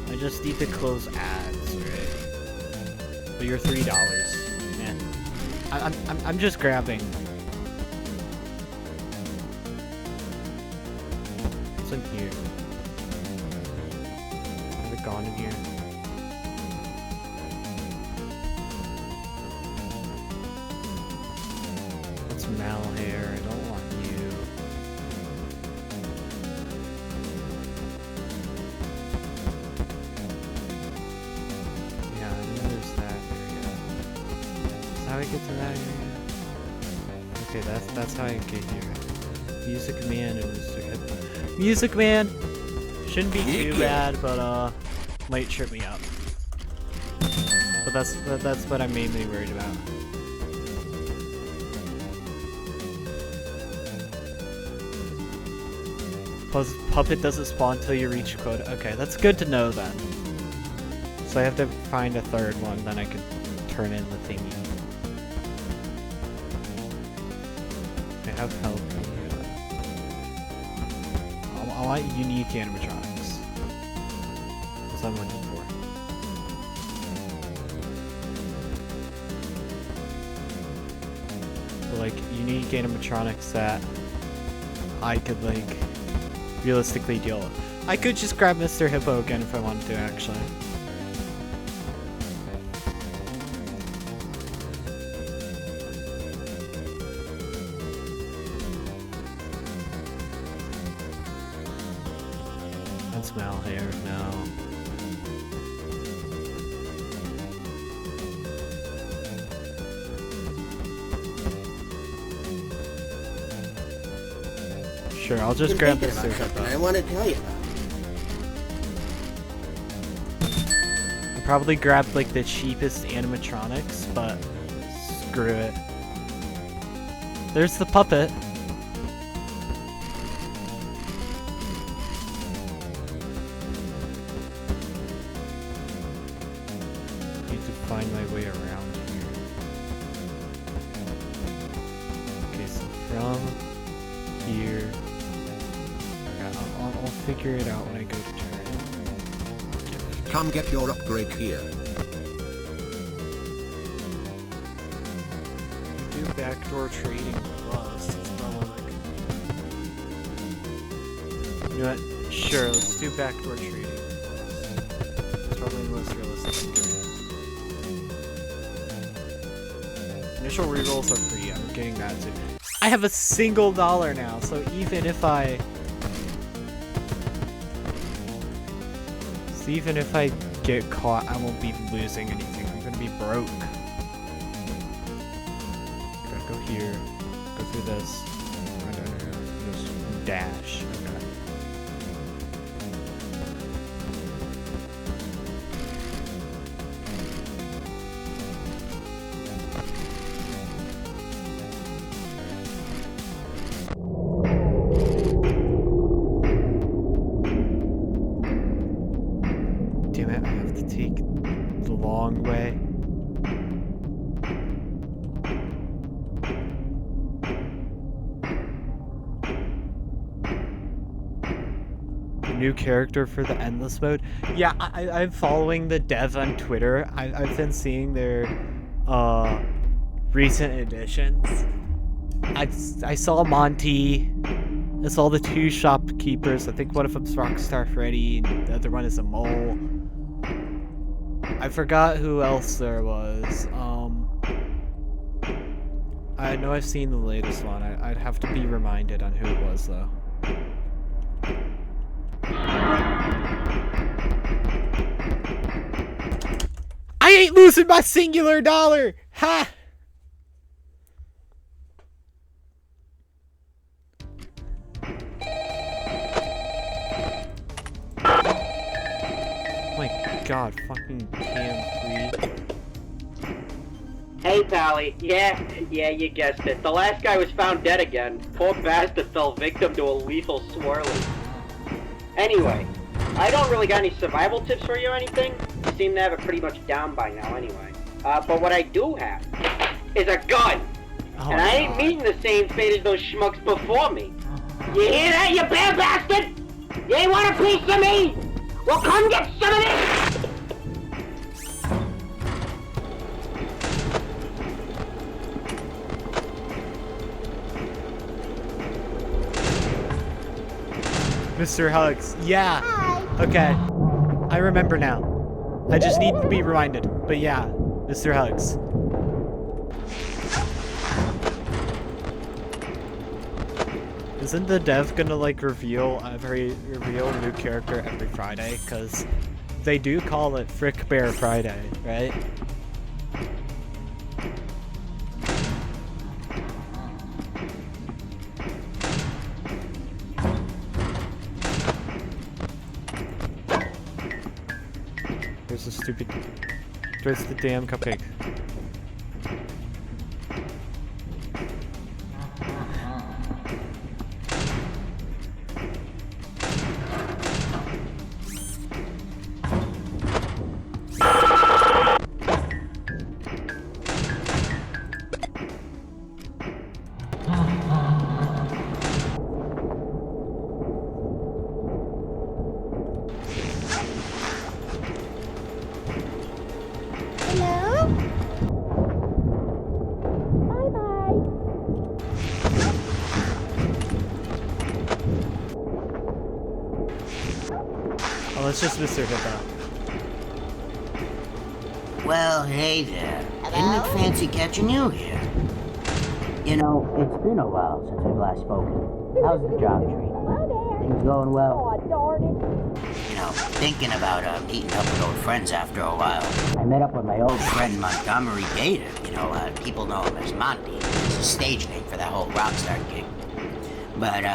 I just need to close ads, right? But you're $3. Man, I'm just grabbing. What's in here? Have it gone in here? What's Mal hair? I don't want you. Yeah, I know there's that area. That's how I get to that area. Okay, that's how I get here. Music Man and Mr. Hip. Music Man shouldn't be too bad, but might trip me up. But that's what I'm mainly worried about. Plus, Puppet doesn't spawn until you reach quota. Okay, that's good to know then. So I have to find a third one, then I can turn in the thingy. I have help. I want unique animatronics. That's what I'm looking for. But like unique animatronics that I could like realistically deal with. I could just grab Mr. Hippo again if I wanted to, actually. That's Mal hair now. Sure, I'll just grab this I want to tell you about. I probably grabbed like the cheapest animatronics, but screw it. There's the puppet. Need to find my way around here. Okay, so from here. I'll figure it out when I go to turn. Come get your upgrade here. Do backdoor trading plus. It's probably like... You know what? Sure, let's do backdoor trading plus. It's probably the most realistic. Initial rerolls are free. I'm getting that too. I have a single dollar now, so even if I... Even if I get caught, I won't be losing anything. I'm gonna be broke. Gotta go here, go through this, run down here, just dash. Okay. Damn it, I have to take the long way. The new character for the endless mode? Yeah, I'm following the dev on Twitter. I've been seeing their recent additions. I saw Monty. I saw the 2 shopkeepers. I think one of them's Rockstar Freddy, and the other one is a mole. I forgot who else there was. I know I've seen the latest one. I'd have to be reminded on who it was, though. I ain't losing my singular dollar! Ha! Oh my god, fucking Cam 3. Hey, Pally. Yeah, you guessed it. The last guy was found dead again. Poor bastard fell victim to a lethal swirly. Anyway, I don't really got any survival tips for you or anything. You seem to have it pretty much down by now anyway. But what I do have is a gun. Oh, and I ain't meeting the same fate as those schmucks before me. You hear that, you bad bastard? You ain't want a piece of me? Well, come get some of this! Mr. Hugs. Yeah. Hi. Okay. I remember now. I just need to be reminded. But yeah, Mr. Hugs. Isn't the dev gonna like reveal a new character every Friday? Cause they do call it Frickbear Friday, right? There's the stupid. There's the damn cupcake. Hello? Bye-bye. Oh, that's just Mr. Hippo. Well, hey there. Isn't Hello? it fancy catching you here? You know, it's been a while since we've last spoken. How's the job treating? Hello there. Things going well? Aw, darn it. You know, thinking about meeting up with old friends after a while. I met up with my old friend Montgomery Gator. You know, people know him as Monty. It's a stage name for that whole Rockstar gig. But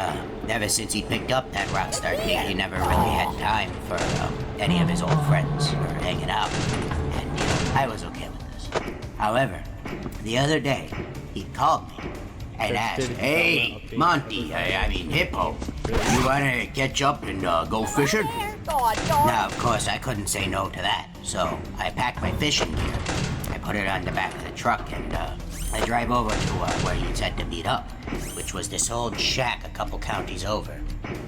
ever since he picked up that Rockstar gig, he never really had time for any of his old friends or hanging out. And, you know, I was okay with this. However, the other day, he called me and asked, "Hey, Monty, I mean Hippo, you wanna catch up and go fishing?" Aw, darn Now, of course, I couldn't say no to that, so I packed my fishing gear. I put it on the back of the truck, and I drive over to where you said to meet up, which was this old shack a couple counties over.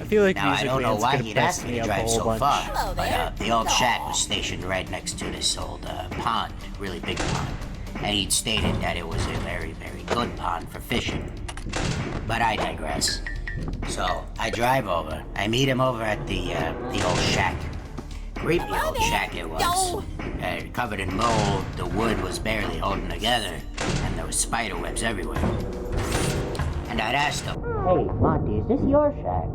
I feel like Now, I Music don't know Man's why gonna he'd piss asked me me to up a drive whole so bunch. far, Hello but there. the old shack was stationed right next to this old pond, really big pond, and he'd stated that it was a very, very good pond for fishing. But I digress. So, I drive over. I meet him over at the old shack. Creepy old shack it was. Covered in mold, the wood was barely holding together, and there was spider webs everywhere. And I'd asked him, "Hey, Monty, is this your shack?"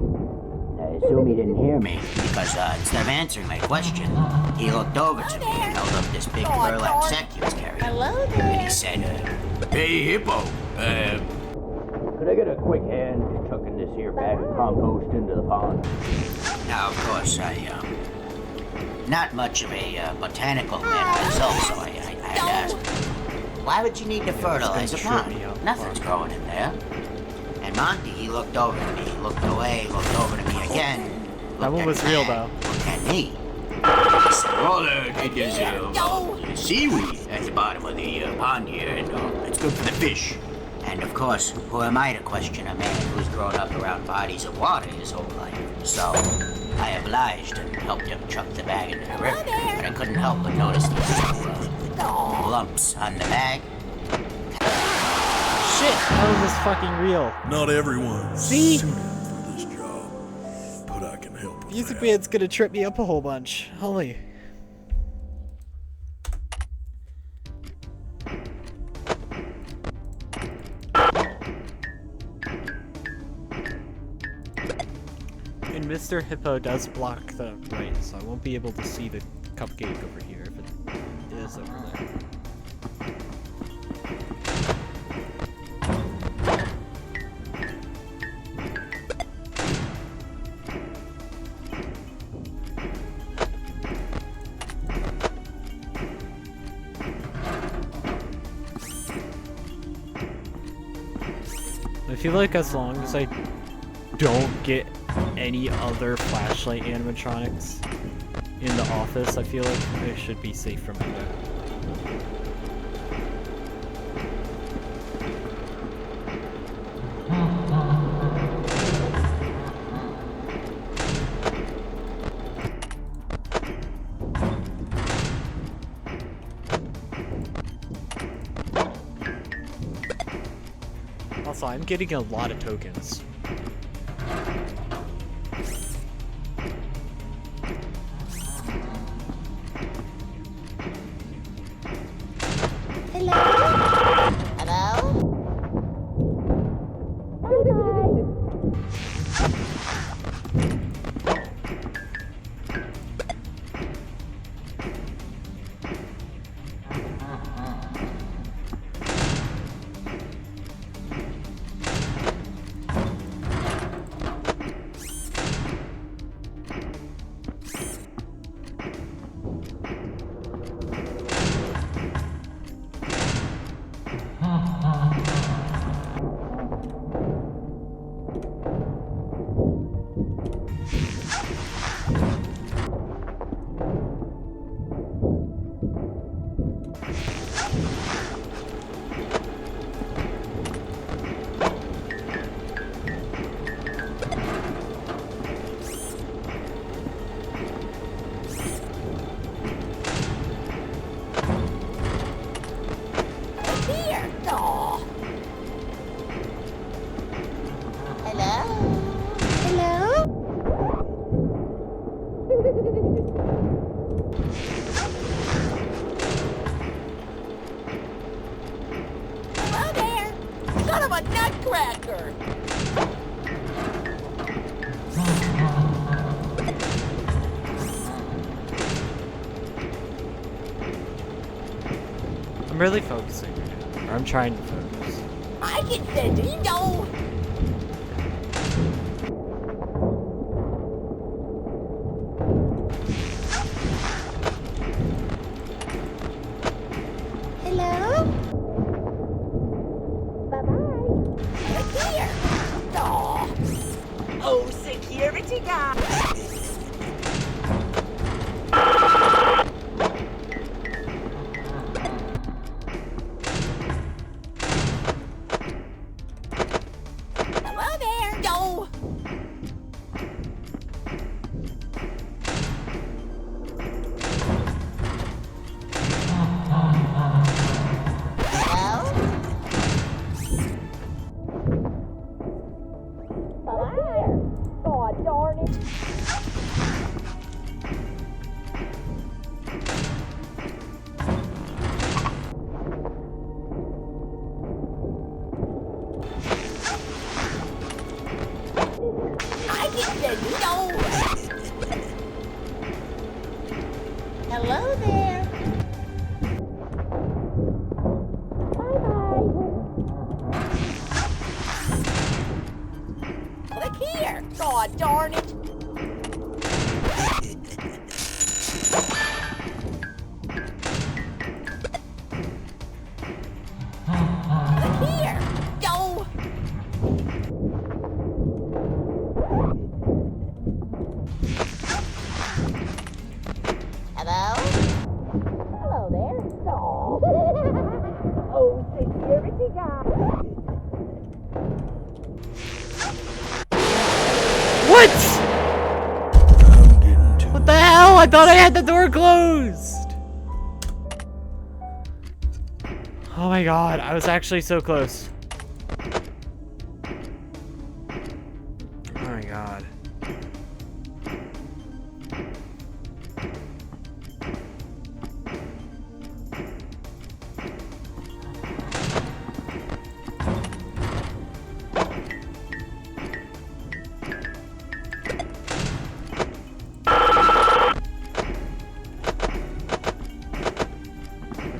I assume he didn't hear me, because instead of answering my question, he looked over to me and held up this big burlap sack he was carrying. Hello And there. he said, "Hey, Hippo, could I get a quick hand chucking this here bag of compost into the pond?" Now, of course, not much of a botanical man myself, so I had to ask, "Why would you need to fertilize a trip pond? me out. Nothing's growing in there." And Monty, he looked over at me, looked away, looked over to me again. That one looked was at the real, bag, though. Looked at me. He said, "Well, there's seaweed at the bottom of the pond here, and it's good for the fish." And of course, who am I to question a man who's grown up around bodies of water his whole life? So, I obliged and helped him chuck the bag into the river. But I couldn't help but notice these two lumps on the bag. shit! How is this fucking real? Not everyone's See? suited for this job, but I can help with Music that. band's gonna trip me up a whole bunch. Holy. And Mr. Hippo does block the right, so I won't be able to see the cupcake over here if it is over there. I feel like as long as I don't get any other flashlight animatronics in the office, I feel like I should be safe from it. Also, I'm getting a lot of tokens. Hello? Hello? Bye-bye. Here. Aw. Hello? Hello? Hello there. Son of a nutcracker. I'm really focusing right now. Or I'm trying to focus. I can send you know. Hello? Bye-bye. Look here. Aw. Oh, security guy. Hello there. No. Hello? Bye-bye. Oh, darn it. I get the nose. Hello there. Bye-bye. Look here. Oh, darn it. Look here. Go. Hello? Hello there. Oh, oh security guy. What? I'm getting too What the hell? I thought I had the door closed! Oh my god, I was actually so close.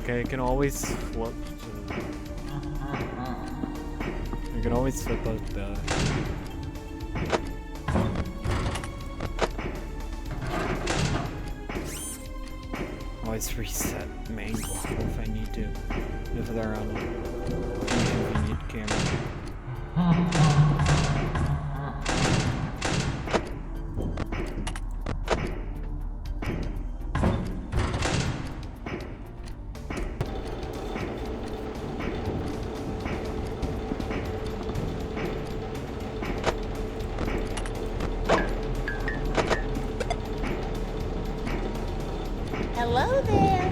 Okay, I can always flip to... I can always flip out the... Always reset main block if I need to. If they're on an inconvenient camera. Hello there.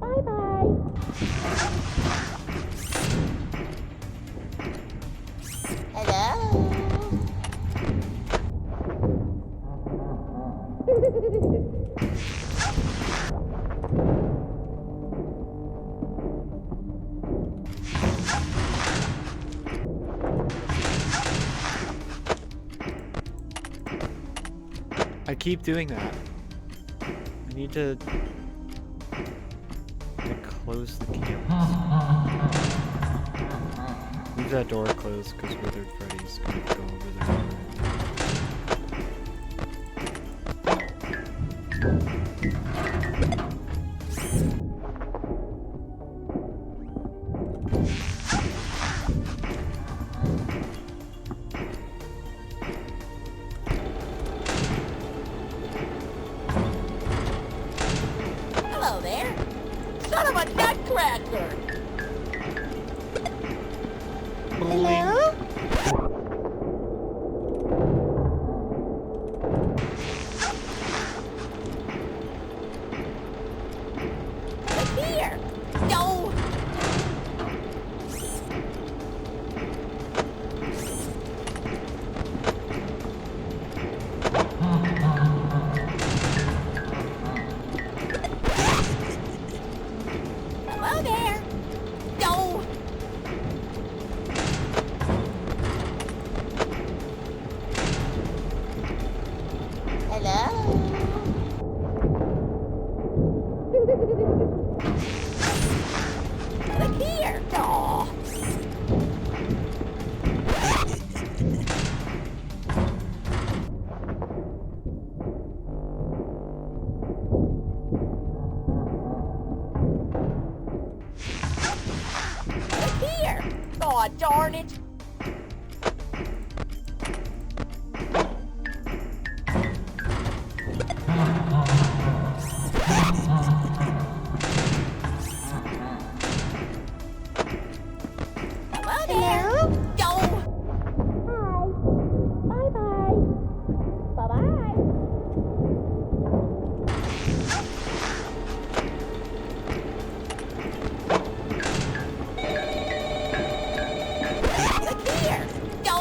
Bye-bye. Hello. I keep doing that. I need to close the camera. Leave that door closed because Withered Freddy's gonna go over there. Hello there. Son of a nutcracker. Hello? Look here. No. Hello there. No. Hello. Look here. Aw. Look here. Aw, darn it. Hello there. Go. Hi. Bye-bye. Bye-bye. Look here. Go.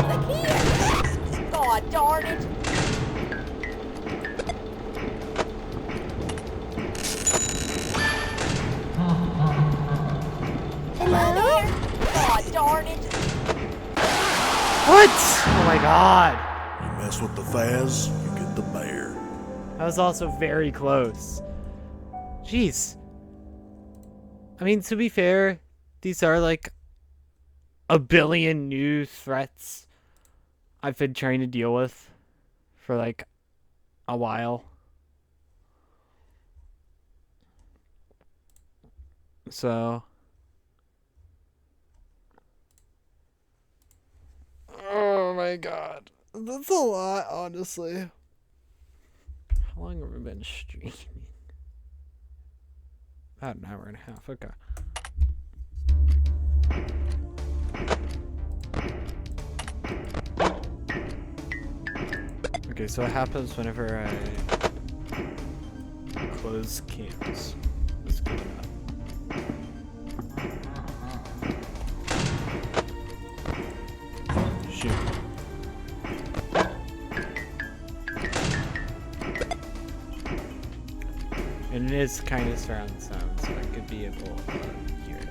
Look here. Aw, darn it. Hello there. Aw, darn it. What? Oh my god. You mess with the Faz, you get the bear. That was also very close. Jeez. I mean, to be fair, these are like a billion new threats I've been trying to deal with for like a while. So. Oh my god. That's a lot, honestly. How long have we been streaming? About an hour and a half, okay. Okay, so what happens whenever I close cams? Let's get it up. Shoot. And it is kind of surround sound, so I could be able to hear it.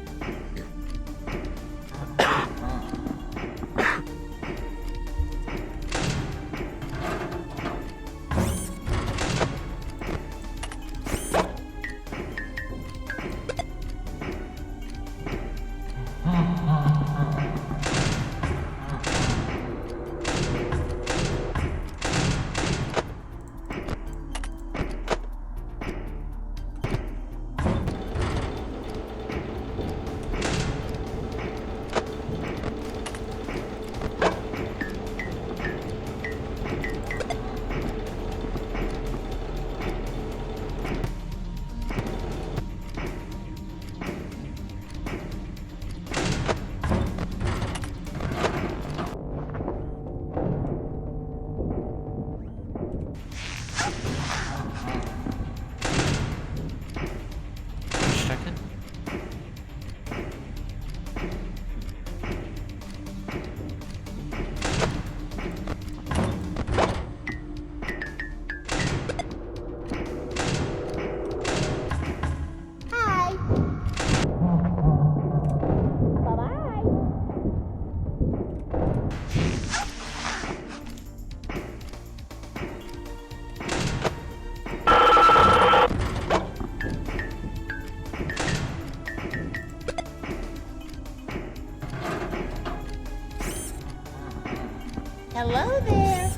Hello there.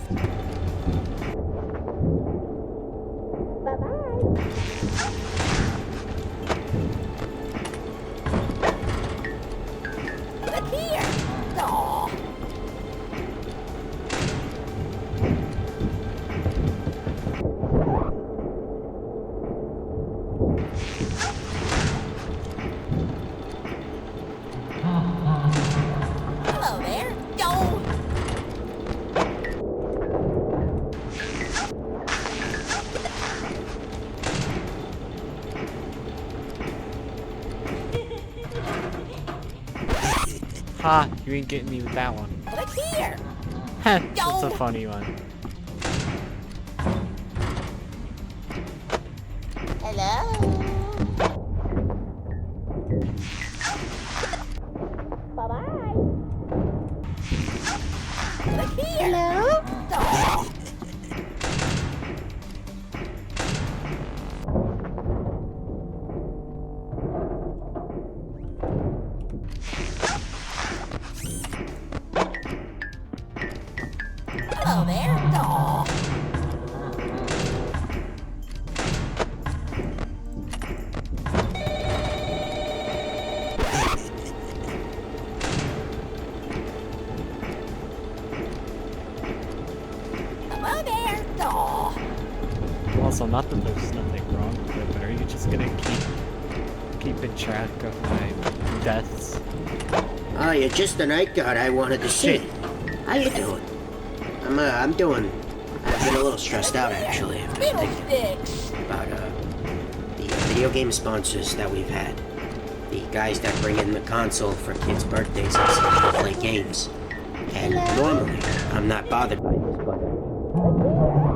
Bye-bye. Look here. Aw. Hello there. Yo. Ha! You ain't getting me with that one. Look here. Heh, that's a funny one. Hello. Bye-bye. Look here. Hello. Aw. Hello there. Aw. Hello there. Aw. Also, not that there's nothing wrong with it, but are you just gonna keep in track of my deaths? Oh, you're just the night guard I wanted to see. How you doing? I'm doing. I've been a little stressed out actually. I've been thinking Fiddlesticks. about the video game sponsors that we've had. The guys that bring in the console for kids' birthdays and stuff to play games. And normally, I'm not bothered by this, but you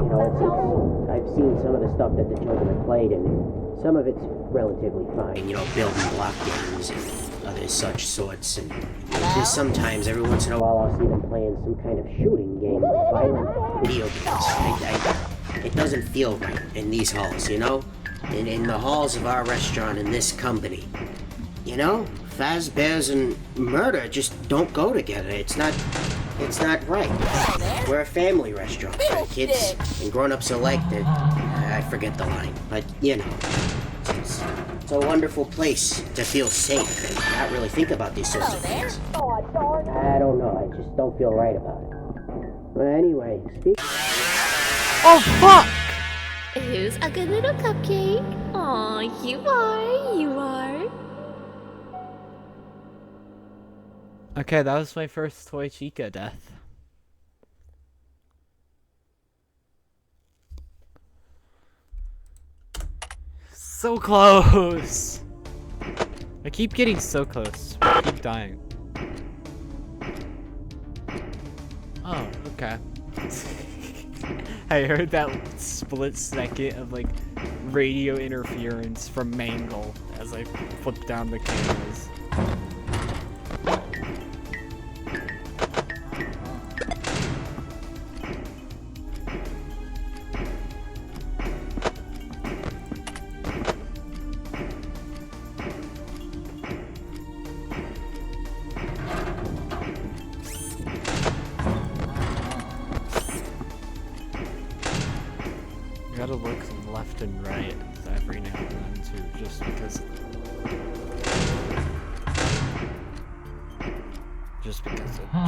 know, I've seen some of the stuff that the children have played, and some of it's relatively fine. You know, building block games and other such sorts. And there's sometimes, every once in a while, I'll see them playing some kind of shooting game, violent video games. It doesn't feel right in these halls, you know? In the halls of our restaurant in this company. You know, Fazbears and murder just don't go together. It's not right. We're a family restaurant. Kids and grown-ups alike. I forget the line, but you know, it's a wonderful place to feel safe and not really think about these sorts of things. I don't know. I just don't feel right about it. But anyway, Oh fuck! Who's a good little cupcake? Aw, you are. Okay, that was my first Toy Chica death. So close! I keep getting so close. I keep dying. Oh, okay. I heard that split second of like radio interference from Mangle, as I flip down the cameras. Gotta look left and right every now and then too, just because of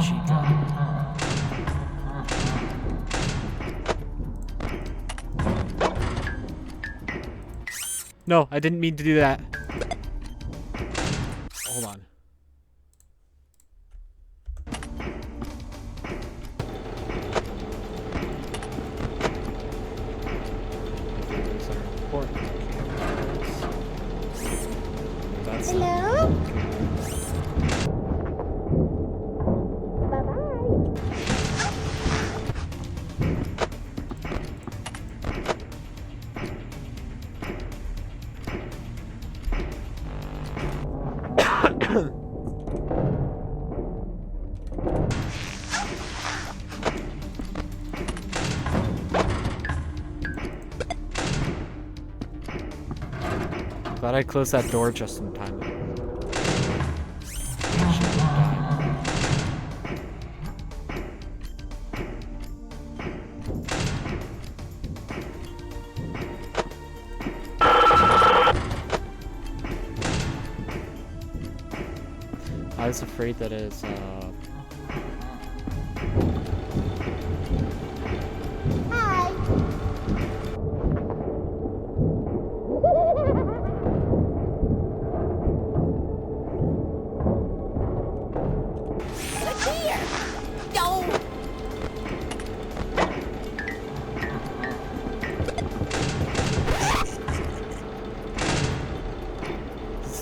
Chica. No, I didn't mean to do that. Hold on. Hello? Glad I closed that door just in time. I was afraid that it's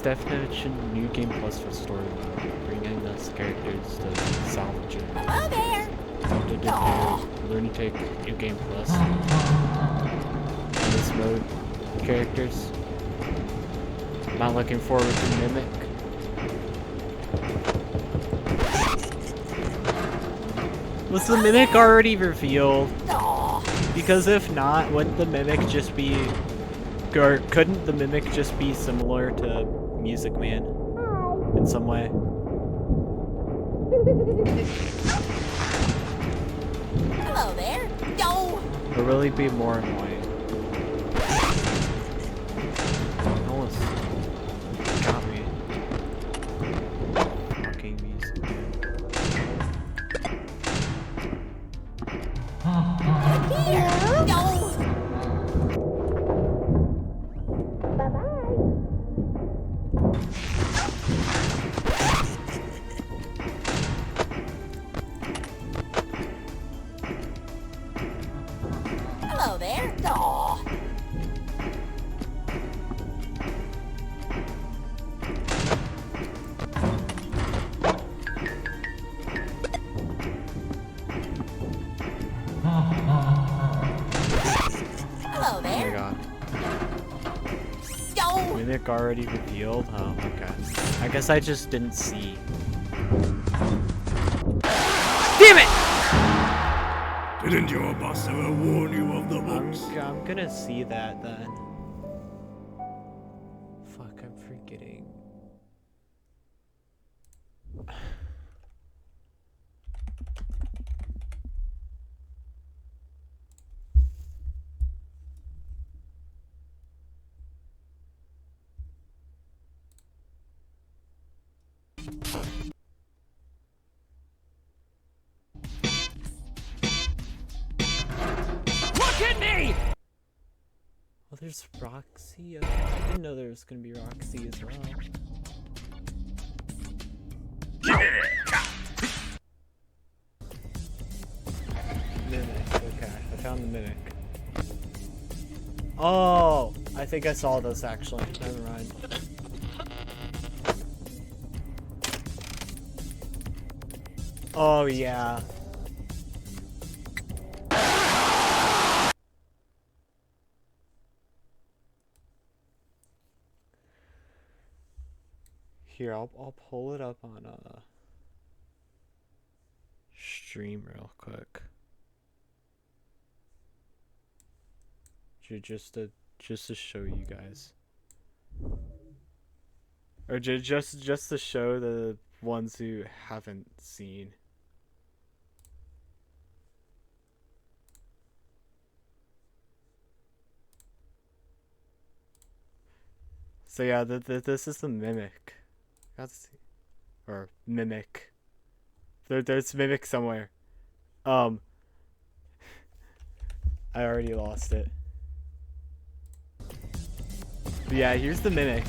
definition new game plus for story mode, bringing us characters to salvage it. Hello there. Lunatic new game plus. In this mode, characters. Not looking forward to Mimic. Was the Mimic already revealed? Because if not, wouldn't the Mimic just be... Or couldn't the Mimic just be similar to Music Man in some way? Hello there. Yo. Or will he be more annoying? Almost got me. Fucking Music Man. Yo. Hello there. Aw. Hello Oh there. my god. Yo. Mimic already revealed? Oh, okay. I guess I just didn't see. Damn it! Didn't your boss ever warn you of the books? I'm gonna see that then. Fuck, I'm forgetting. Look at me! Oh, there's Roxy. Okay. I didn't know there was gonna be Roxy as well. Mimic. Okay, I found the Mimic. Oh, I think I saw this actually. Never mind. Oh yeah. Here, I'll pull it up on stream real quick. Just to show you guys. Or just to show the ones who haven't seen. So yeah, this is the mimic. Or mimic. There's mimic somewhere. I already lost it. But yeah, here's the mimic.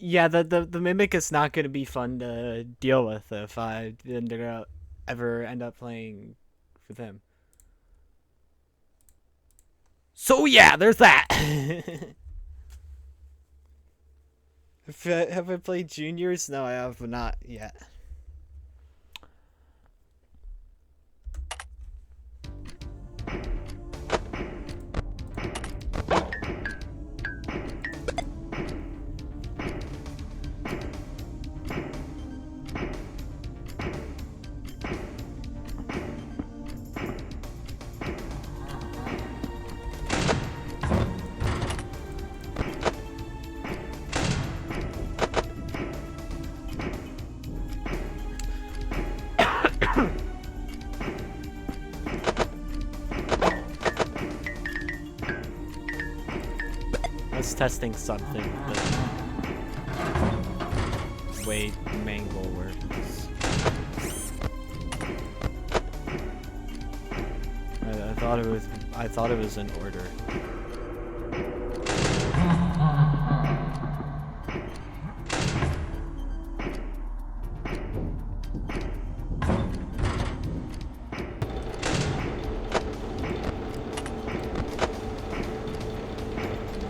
Yeah, the mimic is not gonna be fun to deal with if I ever end up playing with him. So yeah, there's that. Have I played juniors? No, I have not yet. Testing something, but way mangle works. I thought it was in order.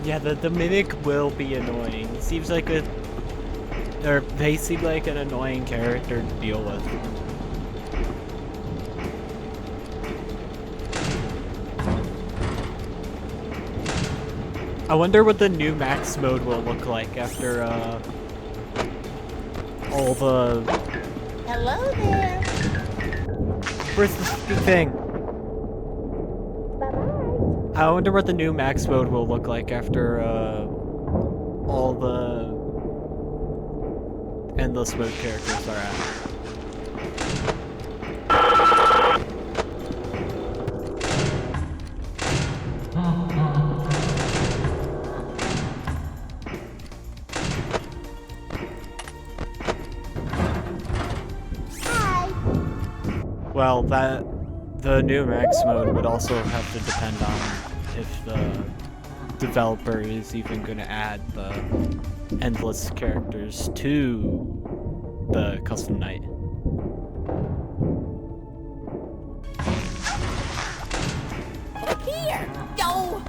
Yeah, the mimic will be annoying. It seems like they seem like an annoying character to deal with. I wonder what the new max mode will look like after all the. Hello there. Where's the thing? I wonder what the new max mode will look like after all the endless mode characters are out. Well, the new max mode would also have to depend on if the developer is even going to add the endless characters to the custom night. Look here. Yo.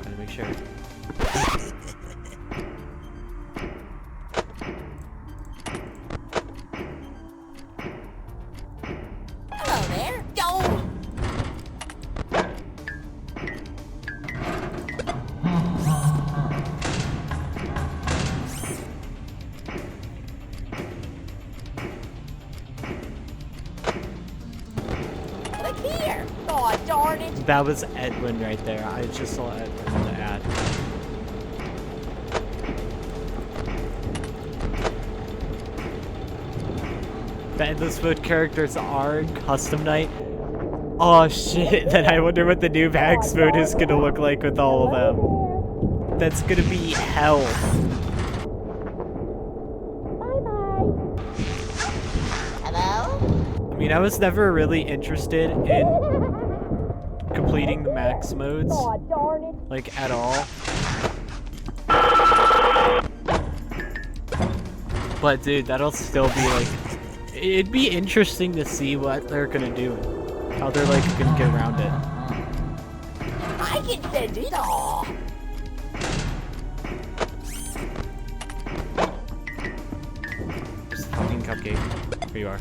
Gotta make sure. That was Edwin right there. I just saw Edwin in the ad. The endless mode characters are in custom night. Oh shit, then I wonder what the new max mode is gonna look like with all of them. That's gonna be hell. Hello? I mean, I was never really interested in completing the max modes, like, at all. But dude, that'll still be like, it'd be interesting to see what they're gonna do, how they're like gonna get around it. I can send it all. Just fucking cupcake. Here you are.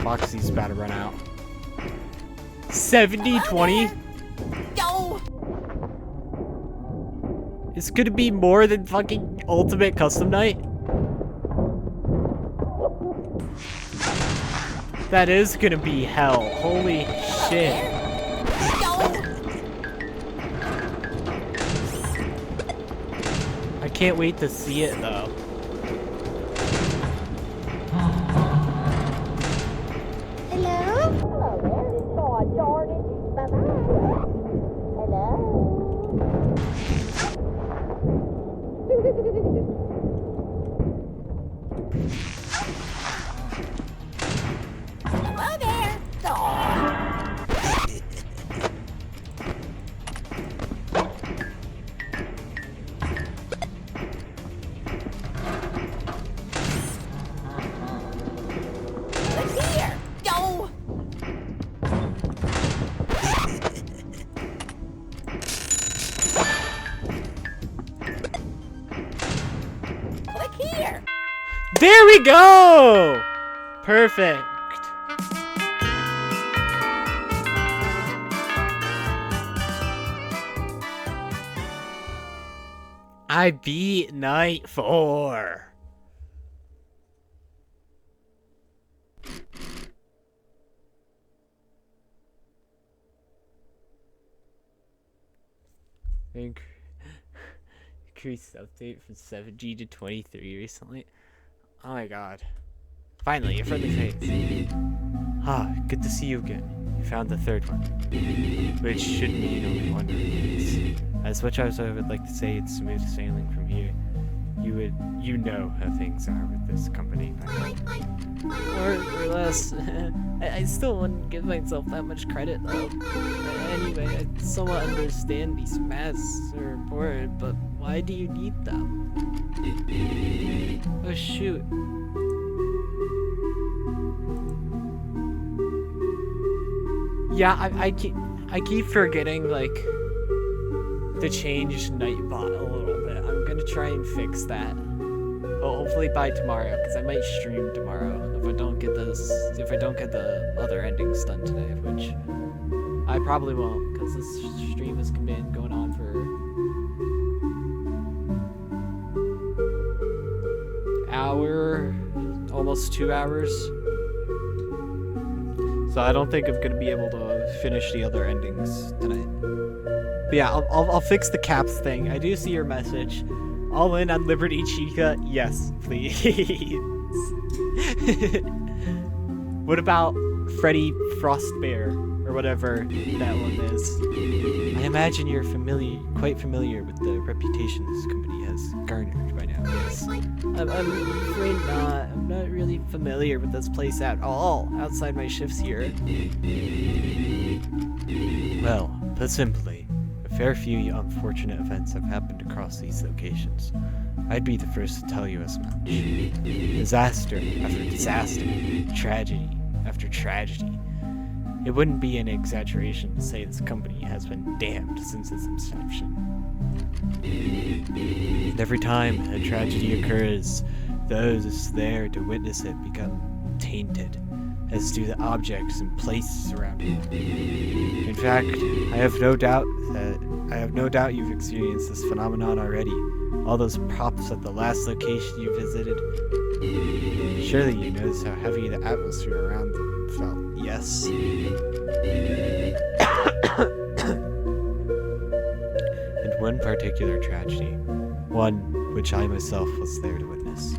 Foxy's about to run out. 70-20? Yo! It's gonna be more than fucking Ultimate Custom Night? That is gonna be hell. Holy shit. I can't wait to see it though. Hello there. Aw. Look here. Yo. Click here. There we go! Perfect. I beat night 4. Increased update from 7G to 23 recently. Oh my god. Finally, a friendly face. Ah, good to see you again. You found the third one. Which should mean only one remains. As much as I would like to say it's smooth sailing from here, you know how things are with this company. Or less. I still wouldn't give myself that much credit though. Anyway, I somewhat understand these masks are important, but why do you need them? Oh shoot. Yeah, I keep forgetting like to change Nightbot a little bit. I'm gonna try and fix that. Well, hopefully by tomorrow, because I might stream tomorrow if I don't get the other endings done today, which I probably won't, because this stream has been going on for hour, almost 2 hours. So I don't think I'm gonna be able to finish the other endings tonight. But yeah, I'll fix the caps thing. I do see your message. All in on Liberty Chica? Yes, please. What about Freddy Frostbear or whatever that one is? I imagine you're quite familiar with the reputation this company has garnered by now. Yes. I'm afraid not. I'm not really familiar with this place at all outside my shifts here. Well, put simply, a fair few unfortunate events have happened across these locations. I'd be the first to tell you as much. Disaster after disaster, tragedy after tragedy. It wouldn't be an exaggeration to say this company has been damned since its inception. And every time a tragedy occurs, those there to witness it become tainted, as do the objects and places around it. In fact, I have no doubt you've experienced this phenomenon already. All those props at the last location you visited. Surely you noticed how heavy the atmosphere around them felt, yes? And one particular tragedy, one which I myself was there to witness.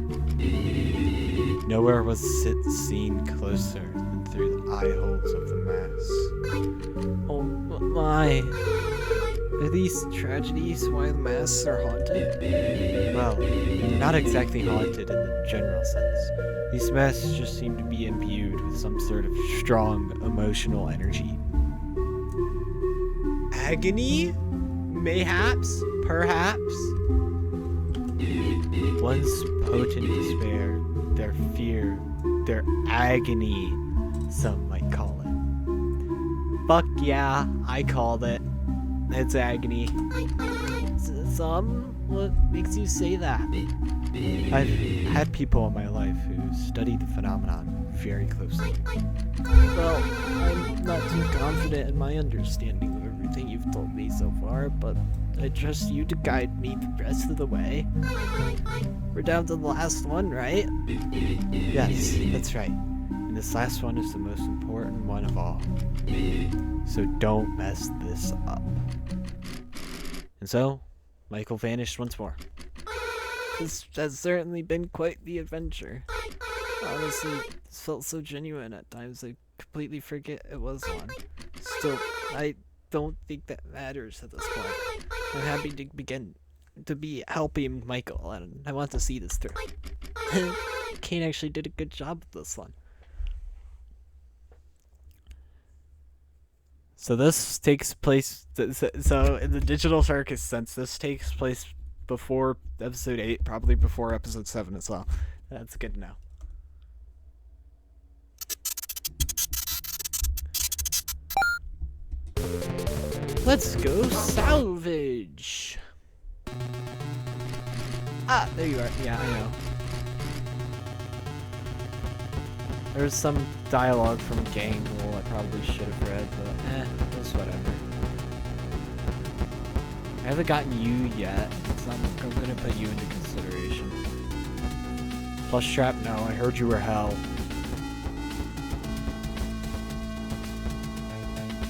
Nowhere was it seen closer than through the eye holes of the mask. Oh my. Are these tragedies why the masks are haunted? Well, they're not exactly haunted in the general sense. These masks just seem to be imbued with some sort of strong emotional energy. Agony? Mayhaps? Perhaps? One's potent despair, their fear, their agony, some might call it. Fuck yeah, I called it. It's agony. What makes you say that? I've had people in my life who study the phenomenon very closely. Well, I'm not too confident in my understanding of everything you've told me so far, but I trust you to guide me the rest of the way. We're down to the last one, right? Yes, that's right. And this last one is the most important one of all. So don't mess this up. And so, Michael vanished once more. This has certainly been quite the adventure. Honestly, this felt so genuine at times I completely forget it was one. Still, I don't think that matters at this point. I'm happy to be helping Michael, and I want to see this through. Kane actually did a good job with this one. So this takes place, so in the digital circus sense, this takes place before episode 8, probably before episode 7 as well. That's good to know. Let's go salvage. Ah, there you are. Yeah, I know. There's some dialogue from Gangle I probably should have read, but it's whatever. I haven't gotten you yet, so I'm gonna put you into consideration. Plus Strap, no, I heard you were hell.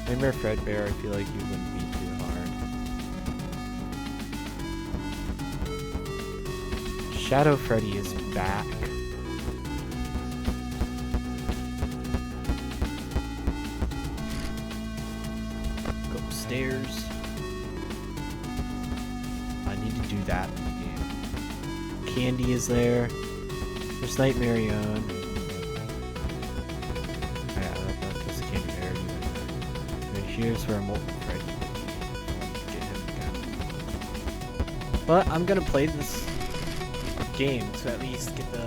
Nightmare Frickbear, I feel like you wouldn't be too hard. Shadow Freddy is back. Go upstairs. I need to do that in the game. Candy is there. There's Nightmare Yon. That's Candy there. And here's where I'm Freddy. Get him again. But I'm gonna play this game to at least get the...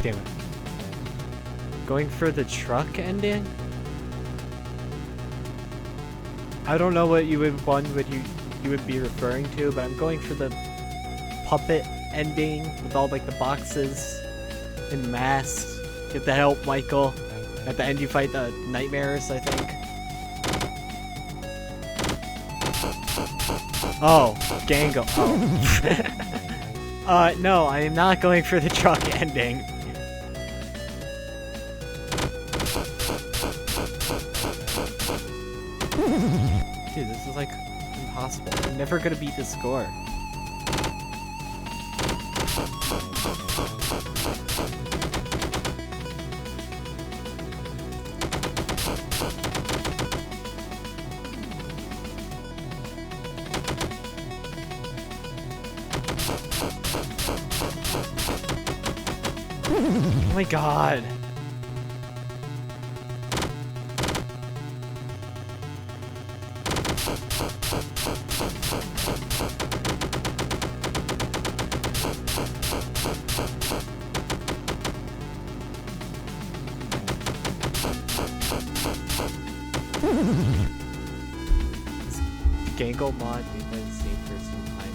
Damn it. Going for the truck ending? I don't know what you would you would be referring to, but I'm going for the puppet ending with all like the boxes and masks. You have to help Michael. At the end you fight the nightmares, I think. Oh, Gangle. Oh. No, I am not going for the truck ending. Dude, this is like impossible. I'm never gonna beat this score. Oh my god. Gangle mod made by the same person behind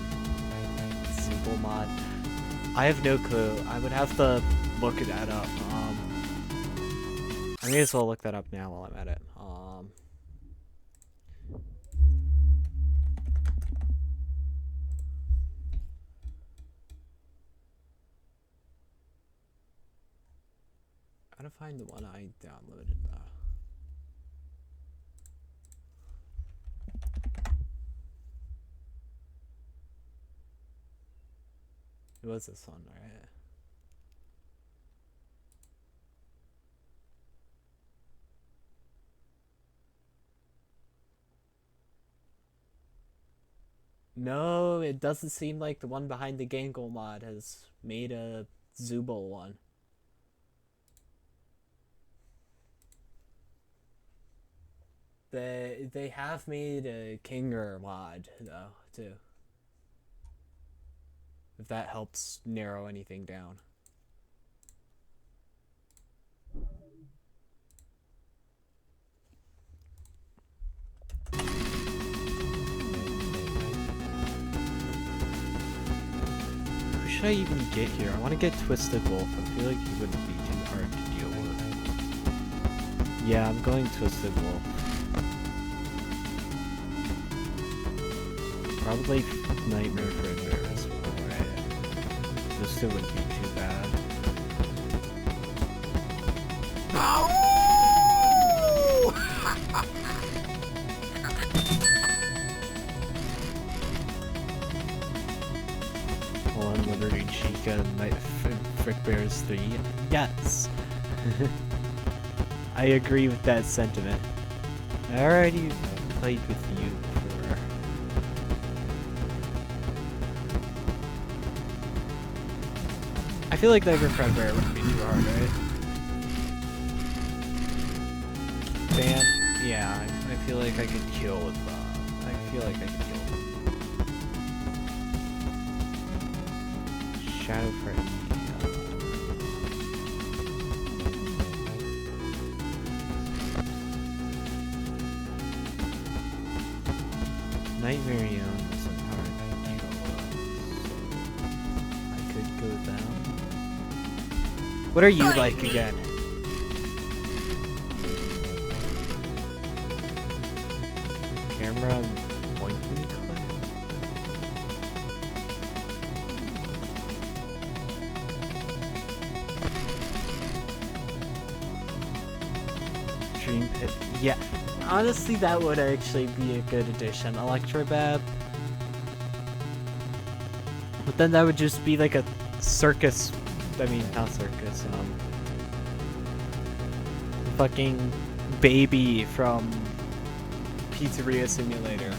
Simple mod. I have no clue. I would have to look that up. I may as well look that up now while I'm at it. I gotta find the one I downloaded though. It was this one, right? No, it doesn't seem like the one behind the Gangle mod has made a Zubul one. They have made a Kinger mod though too. If that helps narrow anything down. Who should I even get here? I want to get Twisted Wolf. I feel like he wouldn't be too hard to deal with. Yeah, I'm going Twisted Wolf. Probably Nightmare Frickbear as well, right? This still wouldn't be too bad. Well, I'm literally Chica Frickbear's 3. Yes! I agree with that sentiment. I already played with you before. I feel like Nightmare Frickbear wouldn't be too hard, right? Ban? Yeah, I feel like I could kill with I feel like I could kill with Shadow Freddy. Nightmare Young isn't hard to deal with, so I could go down. What are you like again? Camera point me click? Dream Pit. Yeah. Honestly, that would actually be a good addition. Electrobab. But then that would just be like a circus. I mean, not circus. Fucking baby from Pizzeria Simulator.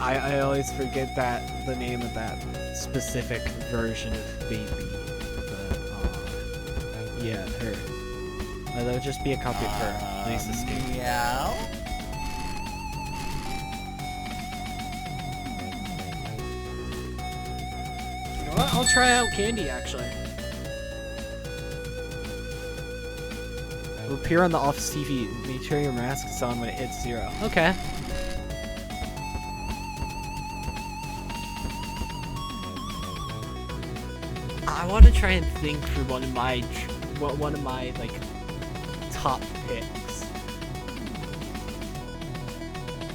I always forget the name of that specific version of baby. But, yeah, her. That would just be a copy of her. Please escape. Yeah. You know what? I'll try out Candy, actually. It'll appear on the office TV. Make sure your mask is on when it hits 0. Okay. I want to try and think for one of my like top picks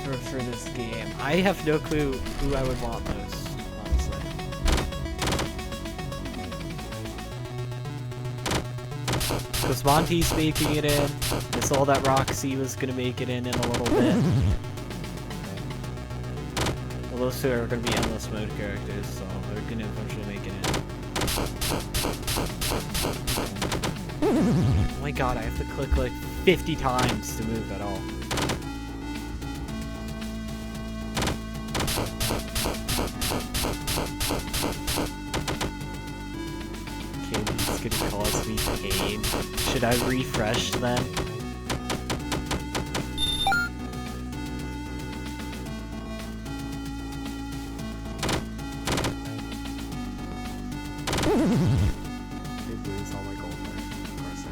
for this game. I have no clue who I would want most, honestly. Because Monty's making it in. I saw that Roxy was gonna make it in a little bit. Well, those two are gonna be endless mode characters, so they're gonna eventually make it in. Oh my god, I have to click like 50 times to move at all. Candy's gonna cause me pain. Should I refresh then? Lose all my gold there. Of course I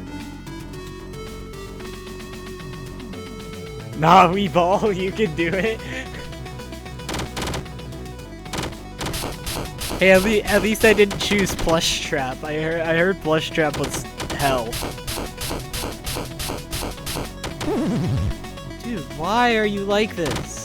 did. Nah, Weeball, you can do it. Hey, at least I didn't choose Plush Trap. I heard Plush Trap was hell. Dude, why are you like this?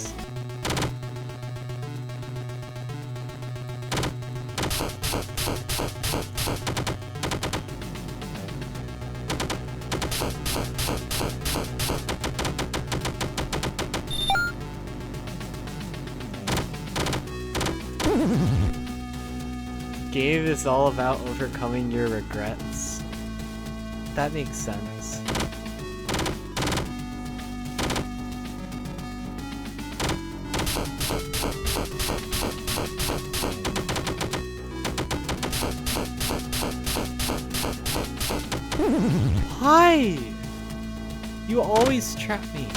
Game is all about overcoming your regrets. That makes sense. Why? You always trap me.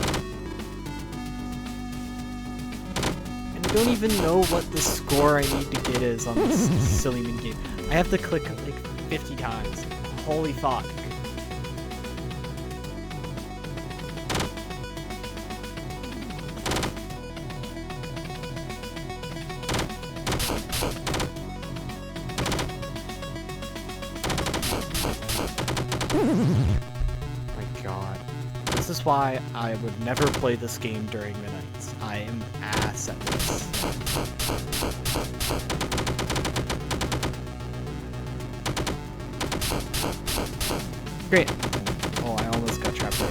And it don't even know what the score I need to get is on this silly mini game. I have to click like 50 times. Holy fuck. My god. This is why I would never play this game during the nights. I am ass at this. Great. Oh, I almost got trapped there.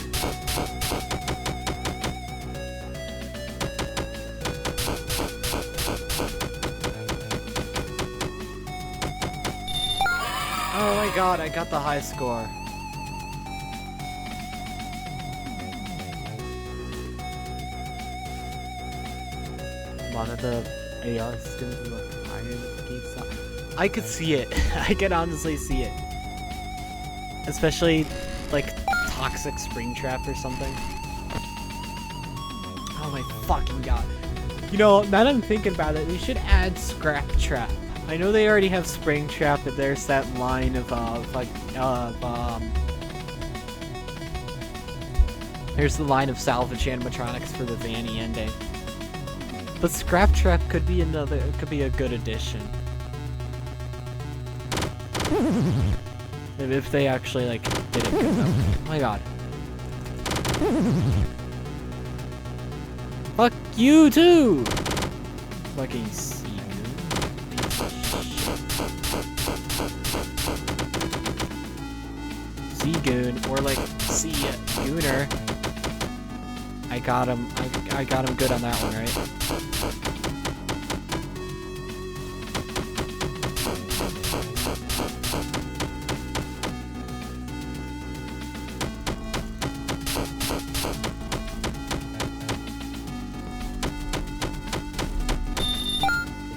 Oh my god, I got the high score. One of the AR skins look higher than the GameStop. I could see it. I could honestly see it. Especially, like, Toxic Springtrap or something. Oh my fucking god. You know, now that I'm thinking about it, they should add Scrap Trap. I know they already have Springtrap, but there's that line of, there's the line of salvage animatronics for the Vanny ending. But Scrap Trap could be a good addition. If they actually, like, did it good enough. Oh my god. Fuck you too! Fucking Seagoon, or like Sea-Gooner. I got him good on that one, right?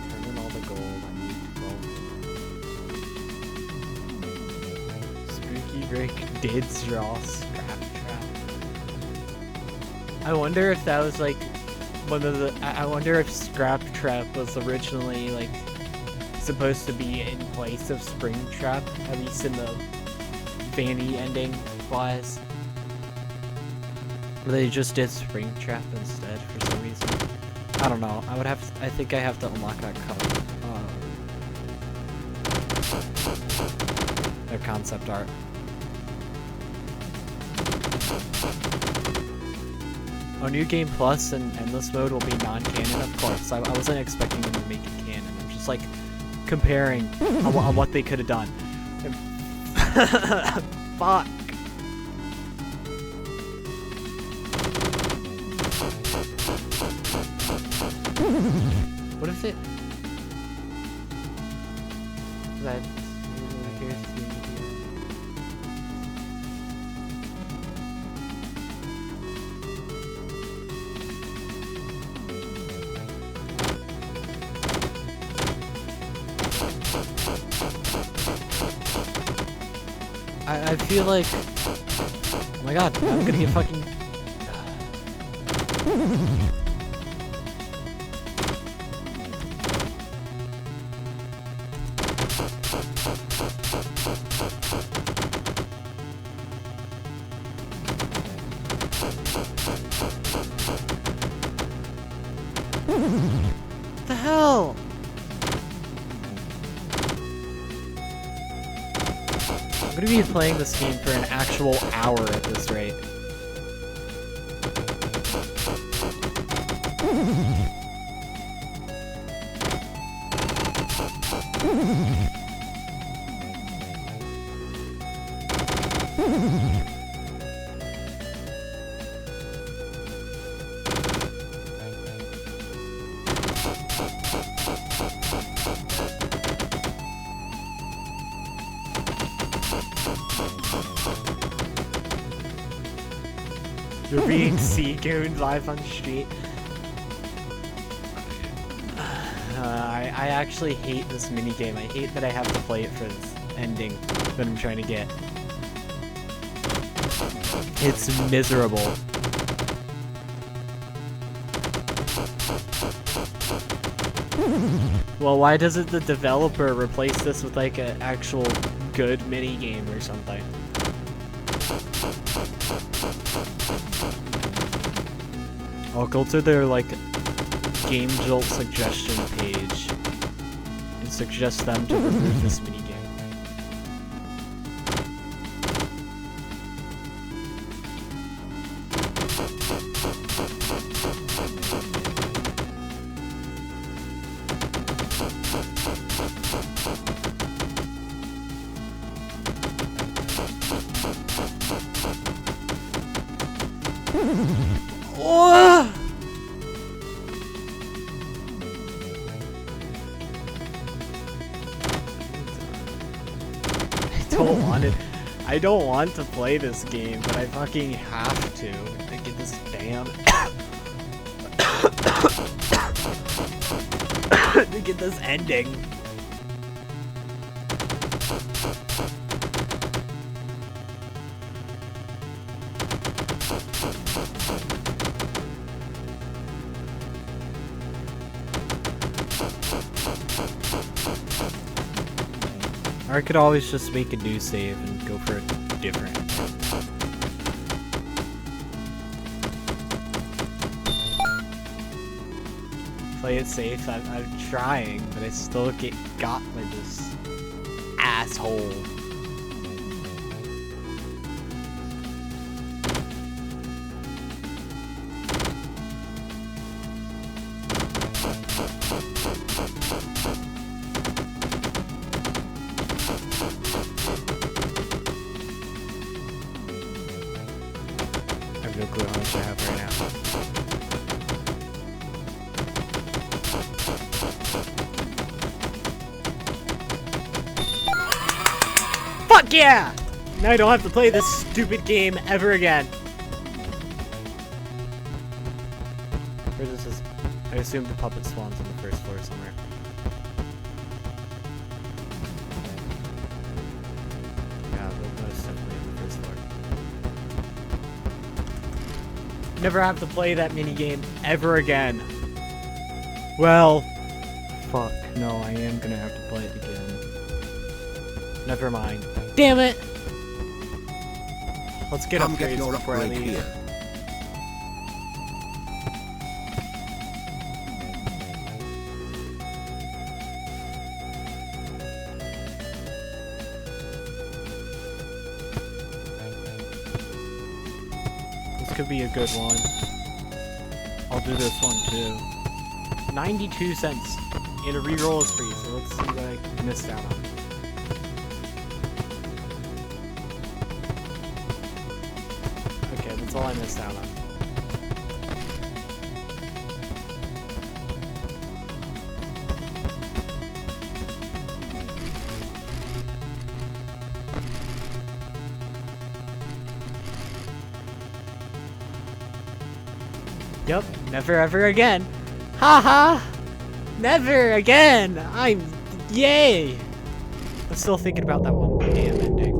Determine all the gold. I need gold. Spooky Rick did draw Scrap Trap. I wonder if that was like one of the. I wonder if Scrap Trap was originally like supposed to be in place of Springtrap, at least in the Vanny ending wise. Or they just did Springtrap instead for some reason. I don't know. I think I have to unlock that color. Their concept art. Oh, New Game Plus and Endless Mode will be non-canon, of course. I wasn't expecting them to make it canon. I'm just like comparing on what they could have done. Fuck. What if it? That's really curious to see. I feel like, oh my god, I'm gonna get fucking. What the hell? I'm gonna be playing this game for an actual hour at this rate. You're being Seagooned live on the street. I actually hate this minigame. I hate that I have to play it for this ending that I'm trying to get. It's miserable. Well, why doesn't the developer replace this with like an actual good mini game or something? I'll go to their like Game Jolt suggestion page and suggest them to remove this mini game. Oh! I don't want to play this game, but I fucking have to get this damn to get this ending. Or I could always just make a new save and go for a different. Play it safe. I'm trying, but I still get got by this asshole. I have no clue how much I have right now. Fuck yeah! Now I don't have to play this stupid game ever again. Where this is? I assume the puppet spawns on the first floor somewhere. Yeah, but most definitely on the first floor. Never have to play that minigame ever again. Well, fuck. No, I am gonna have to play it again. Never mind. Damn it! Let's get upgrades before I leave. Here. This could be a good one. I'll do this one too. 92 cents. And a reroll is free, so let's see what I missed out on. Okay, that's all I missed out on. Yep, never ever again. Haha! Never again! Yay! I'm still thinking about that one damn ending.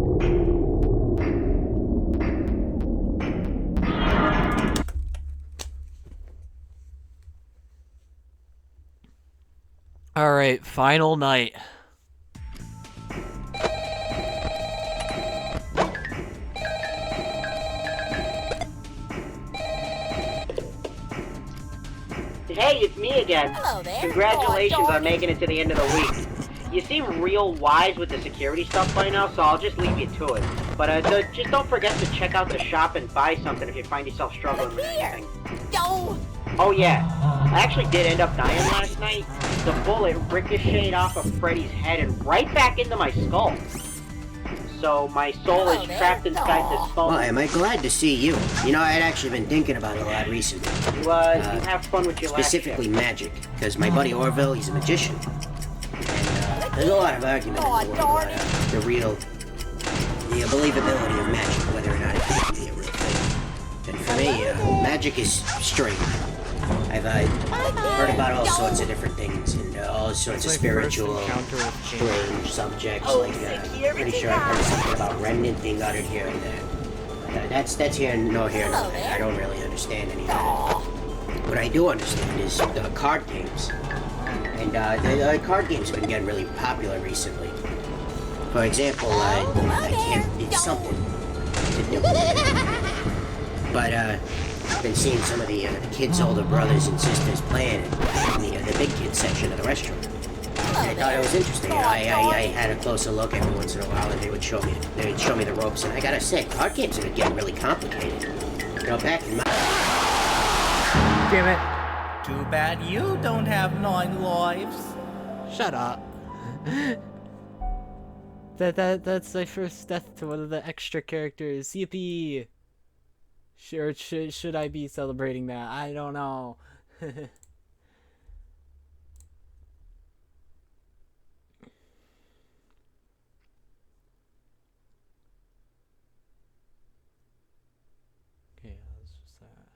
Alright, final night. Hey, it's me again. Hello there. Congratulations Oh, on making it to the end of the week. You seem real wise with the security stuff by now, so I'll just leave you to it. But just don't forget to check out the shop and buy something if you find yourself struggling with anything. Yo! Oh yeah, I actually did end up dying last night. The bullet ricocheted off of Freddy's head and right back into my skull. So my soul is trapped inside this phone. Well, am I glad to see you? You know, I'd actually been thinking about it a lot recently. You have fun with your Specifically last magic, because my buddy Orville, he's a magician. And there's a lot of argument in the world about the believability of magic, whether or not it can be a real thing. And for me, magic is straight. I've heard about all sorts of different things and all sorts of spiritual, strange subjects. Pretty sure I've heard something about remnant being uttered here and there. That's here nor here nor there. I don't really understand any of that. What I do understand is the card games. And the card games have been getting really popular recently. For example, I can't, it's something to do. But, I've been seeing some of the kids' older brothers and sisters playing in the big kids section of the restaurant. I thought it was interesting. I had a closer look every once in a while, and they'd show me the ropes. And I gotta say, card games have been getting really complicated. You know, back in my... Damn it. Too bad you don't have 9 lives. Shut up. That's my first death to one of the extra characters. Yippee! Sure, should I be celebrating that? I don't know. Okay, that's just that.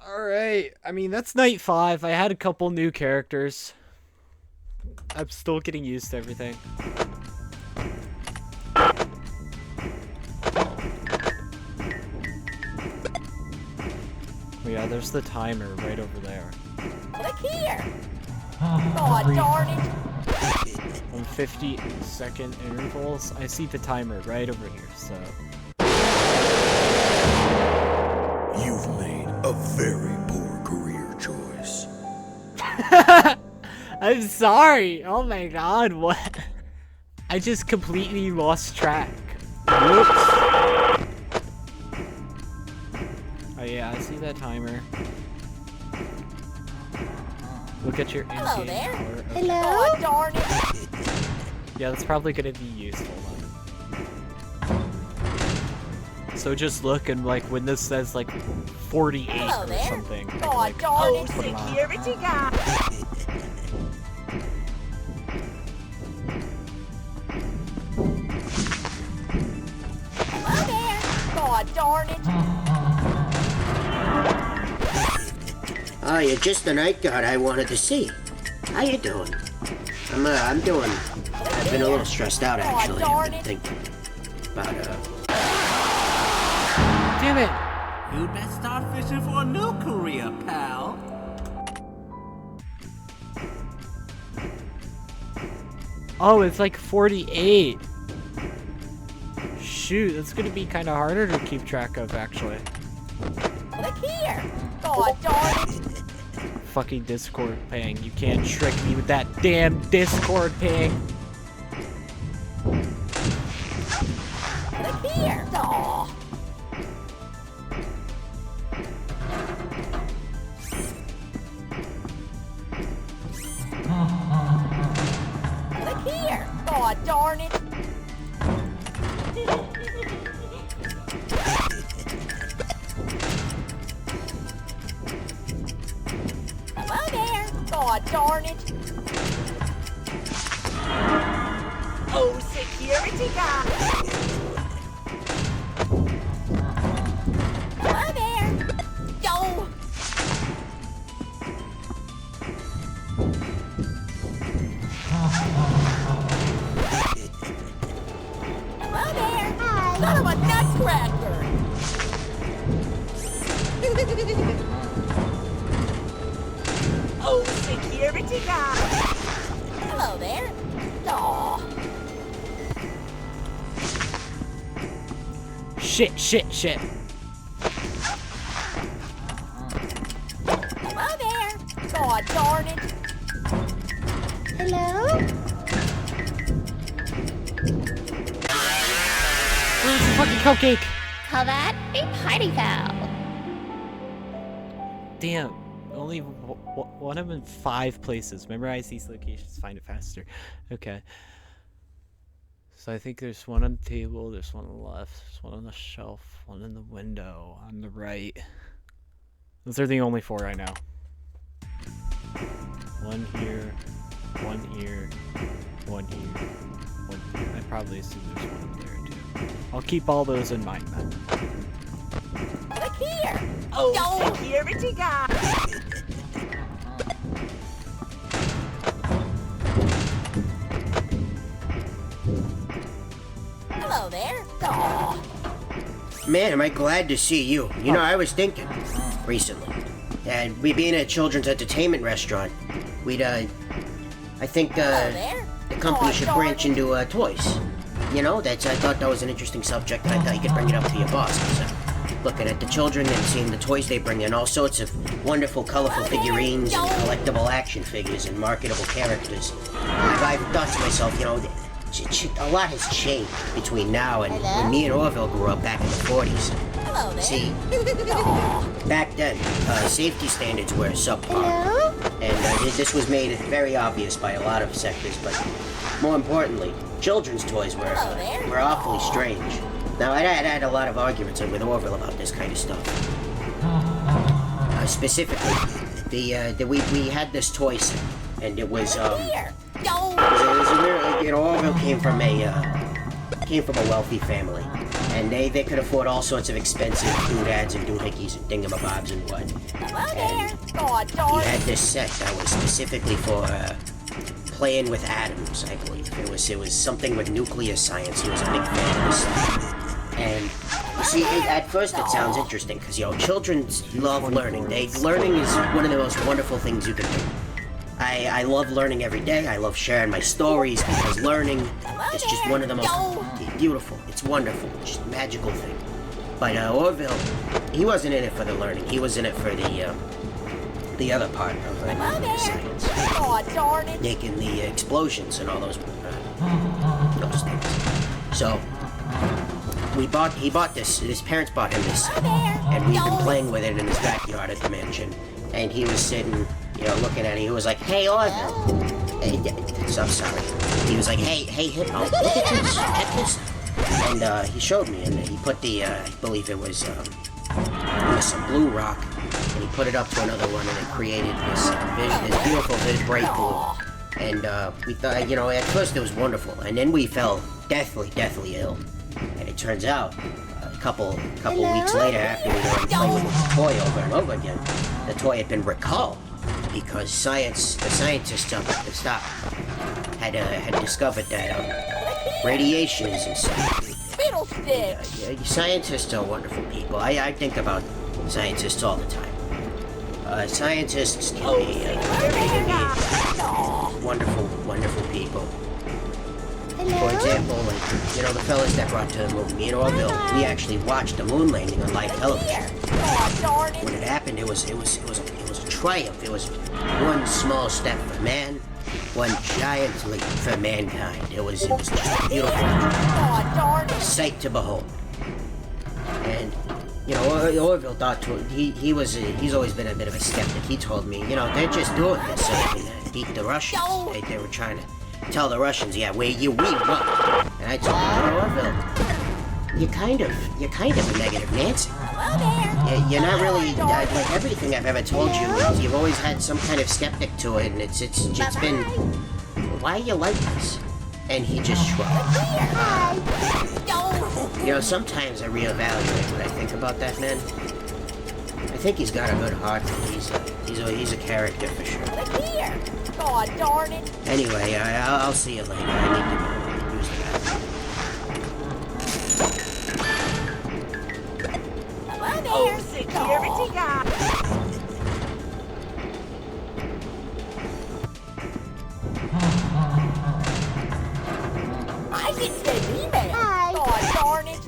Alright, I mean, that's night 5. I had a couple new characters. I'm still getting used to everything. Yeah, there's the timer right over there. Look here! Oh, darn it! On 50-second intervals, I see the timer right over here, so... You've made a very poor career choice. I'm sorry! Oh my god, what? I just completely lost track. Whoops. Oh yeah, I see that timer. Look at your Hello in-game there. power. Okay. Hello? Oh, darn it! Yeah, that's probably gonna be useful then. So just look and like when this says like 48 Hello or there. something. I can, Oh, like, darn it! put 'em on. Security guard! Hello there! Oh, darn it! Oh, you're just the night guard I wanted to see. How you doing? I'm doing... I've been a little stressed out, actually. I've been thinking about, Damn it! You'd best start fishing for a new career, pal. Oh, it's like 48. Shoot, that's gonna be kind of harder to keep track of, actually. Look here! Oh, darn it! Fucking Discord ping. You can't trick me with that damn Discord ping. Look here! Oh. Look here! Oh, darn it! Hello there! Oh, darn it! Oh, security guard! Hello there! Yo! Hello there! Son of a nutcracker! Oh, security guard! Hello there! Aw. Shit. Hello there! Oh, darn it! Hello? Where's the fucking cupcake? Call that a party foul. Damn. Only one of them in 5 places. Memorize these locations, find it faster. Okay. So I think there's one on the table, there's one on the left, there's one on the shelf, one in the window, on the right. Those are the only 4 I know. One here, one here, one here, one here. I probably assume there's one up there too. I'll keep all those in mind then. Look here! Oh, security guard! Hello there. Aw. Man, am I glad to see you. You know, I was thinking recently. And we being a children's entertainment restaurant, I think the company should branch into toys. You know, I thought that was an interesting subject, and I thought you could bring it up to your boss. Looking at the children and seeing the toys they bring in, all sorts of wonderful, colorful figurines and collectible action figures and marketable characters. I've thought to myself, you know, a lot has changed between now and when me and Orville grew up back in the 40s. See, back then, safety standards were subpar, and this was made very obvious by a lot of sectors, but more importantly, children's toys were awfully strange. Now, I had a lot of arguments with Orville about this kind of stuff. Specifically, we had this toy set, and it was Orville came from a wealthy family, and they could afford all sorts of expensive doodads and doohickeys and dingamabobs and what. And he had this set that was specifically for playing with atoms, I believe. It was something with nuclear science. He was a big fan of this stuff. And you see, at first it sounds interesting because, you know, children love learning. Learning is one of the most wonderful things you can do. I love learning every day. I love sharing my stories because learning is just one of the most beautiful. It's wonderful. It's just a magical thing. But Orville, he wasn't in it for the learning. He was in it for the other part of nuclear science, making the explosions and all those things. So he bought this. His parents bought him this, and we've been playing with it in his backyard at the mansion. And he was sitting, you know, looking at it. He was like, "Hey, Orville." I'm sorry. He was like, "Hey, Hippo, look at this. Check this." And he showed me, and he put the, I believe it was some blue rock, and he put it up to another one, and it created this beautiful, bright blue. And we thought, you know, at first it was wonderful, and then we fell deathly ill. And it turns out, a couple weeks later, after we were playing with the toy over and over again, the toy had been recalled because the scientists up at the stop had discovered that radiation is inside. Scientists are wonderful people. I think about scientists all the time. Scientists can be wonderful people. For example, like, you know, the fellas that brought to the moon, me and Orville, we actually watched the moon landing on live television. When it happened, it was a triumph. It was one small step for man, one giant leap for mankind. It was just a beautiful sight to behold. And, you know, Orville thought he's always been a bit of a skeptic. He told me, you know, they're just doing this so they can beat the Russians. They were trying to tell the Russians, yeah, we won. And I told him, Orville, you're kind of a negative Nancy. You're not really, like everything I've ever told you, you've always had some kind of skeptic to it, and it's been, why are you like this? And he just shrugged. You know, sometimes I reevaluate what I think about that man. I think he's got a good heart, and he's a character for sure. God darn it. Anyway, I'll see you later. I need to use the bathroom. Hello there. Security guard. I didn't send email. Hi. God darn it.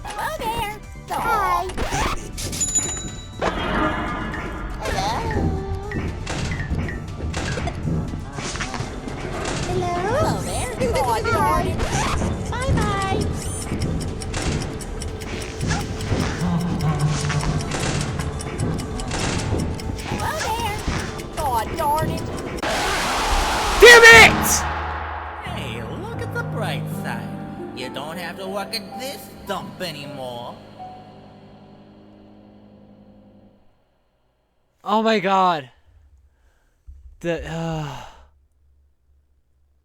Hello there. Hi. Hello there. God darn it. Bye-bye. Hello there. God darn it. Damn it! Hey, look at the bright side. You don't have to work at this dump anymore. Oh my god.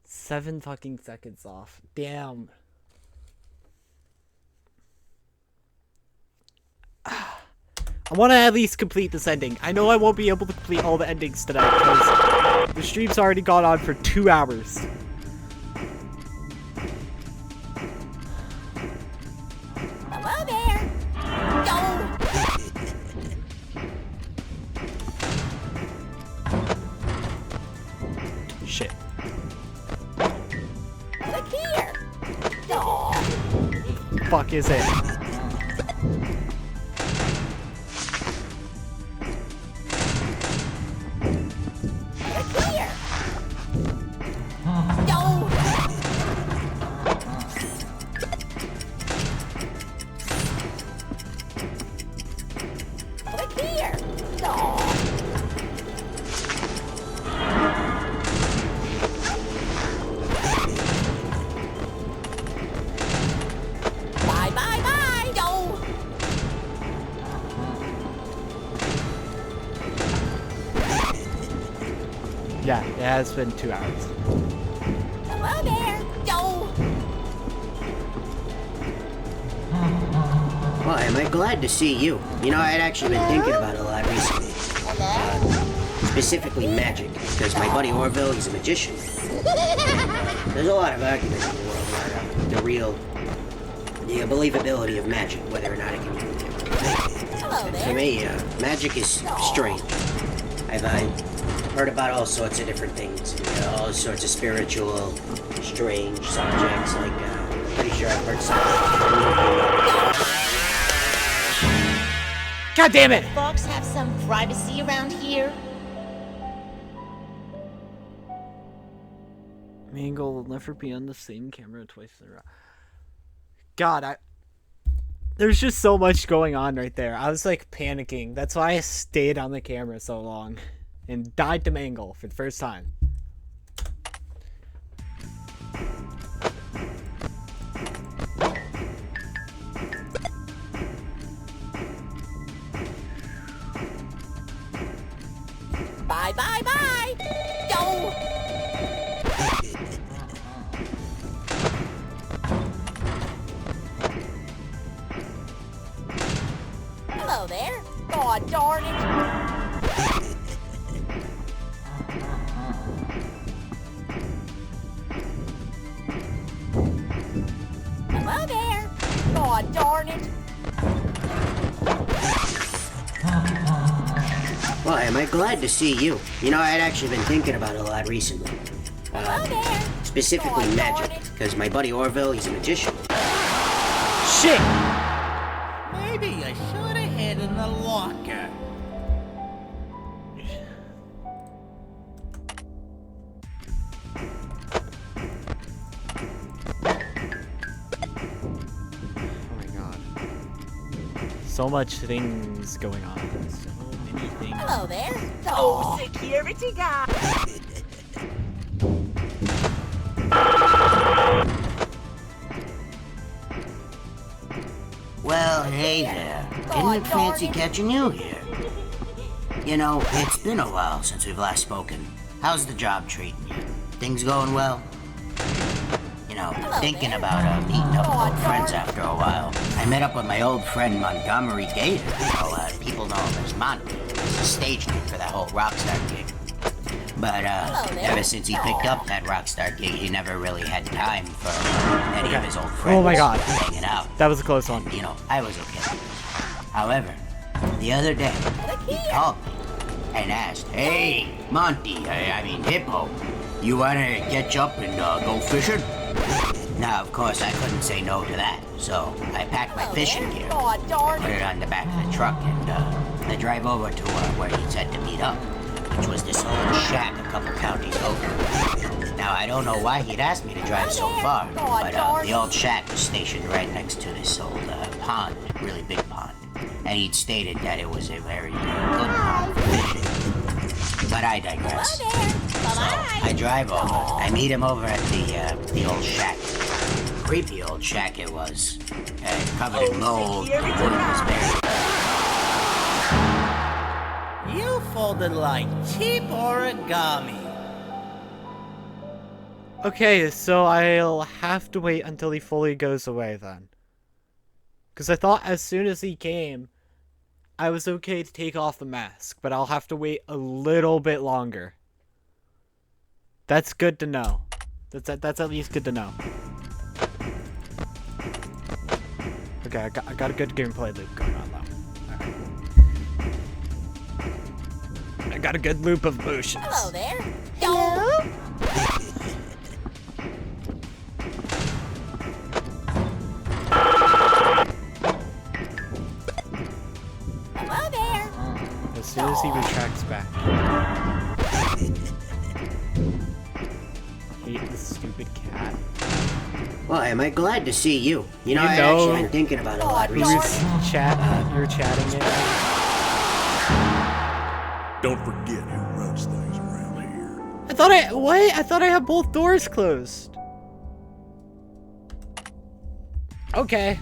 7 fucking seconds off. Damn. I want to at least complete this ending. I know I won't be able to complete all the endings tonight because the stream's already gone on for 2 hours. fuck is it? Yeah, it has been 2 hours. Hello there. Yo. Well, am I glad to see you? You know, I had actually been thinking about it a lot recently. Specifically magic, because my buddy Orville, he's a magician. There's a lot of argument in the world about the believability of magic, whether or not it can be believed. For me, magic is strange. I've heard about all sorts of different things, all sorts of spiritual, strange subjects, like, pretty sure I've heard something. God damn it! Folks have some privacy around here. Mangle will never be on the same camera twice in a row. God, there's just so much going on right there. I was like panicking. That's why I stayed on the camera so long and died to Mangle for the first time. Bye, bye, bye. Yo. Hello there. God darn it. Hello there. God darn it. Well, am I glad to see you? You know, I had actually been thinking about it a lot recently. Specifically magic, because my buddy Orville, he's a magician. Shit! Maybe I should have hid in the locker. Oh my god. So much things going on. So many things. Hello there. Oh, security guy. Well, hey there. Didn't fancy catching you here. You know, it's been a while since we've last spoken. How's the job treating you? Things going well? You know, thinking about meeting up with old friends after a while. I met up with my old friend Montgomery Gator. People know him as Monty. It's a stage name for that whole Rockstar gig. But ever since he picked up that Rockstar gig, he never really had time for any of his old friends. Oh my god. Hanging out. That was a close one. You know, I was okay. However, the other day, he called me and asked, "Hey, Monty, I mean Hippo, you wanna catch up and go fishing?" Now, of course, I couldn't say no to that, so I packed my fishing gear, put it on the back of the truck, and I drive over to where he said to meet up, which was this old shack a couple counties over. Now, I don't know why he'd asked me to drive so far, but the old shack was stationed right next to this old pond, really big pond, and he'd stated that it was a very good pond for fishing. But I digress. So I drive over. I meet him over at the old shack. Creepy old shack it was. Covered in mold. The wood was bare. You folded like cheap origami. Okay, so I'll have to wait until he fully goes away then. Because I thought as soon as he came, I was okay to take off the mask, but I'll have to wait a little bit longer. That's good to know. That's at least good to know. Okay, I got a good gameplay loop going on though. Alright. I got a good loop of motions. Hello there. Hello. soon as he retracts back. Hate this stupid cat. Well, am I glad to see you? You know, You I know actually been thinking about it a lot You recently. were chatting it. Don't forget who runs things around here. I thought I had both doors closed. Okay.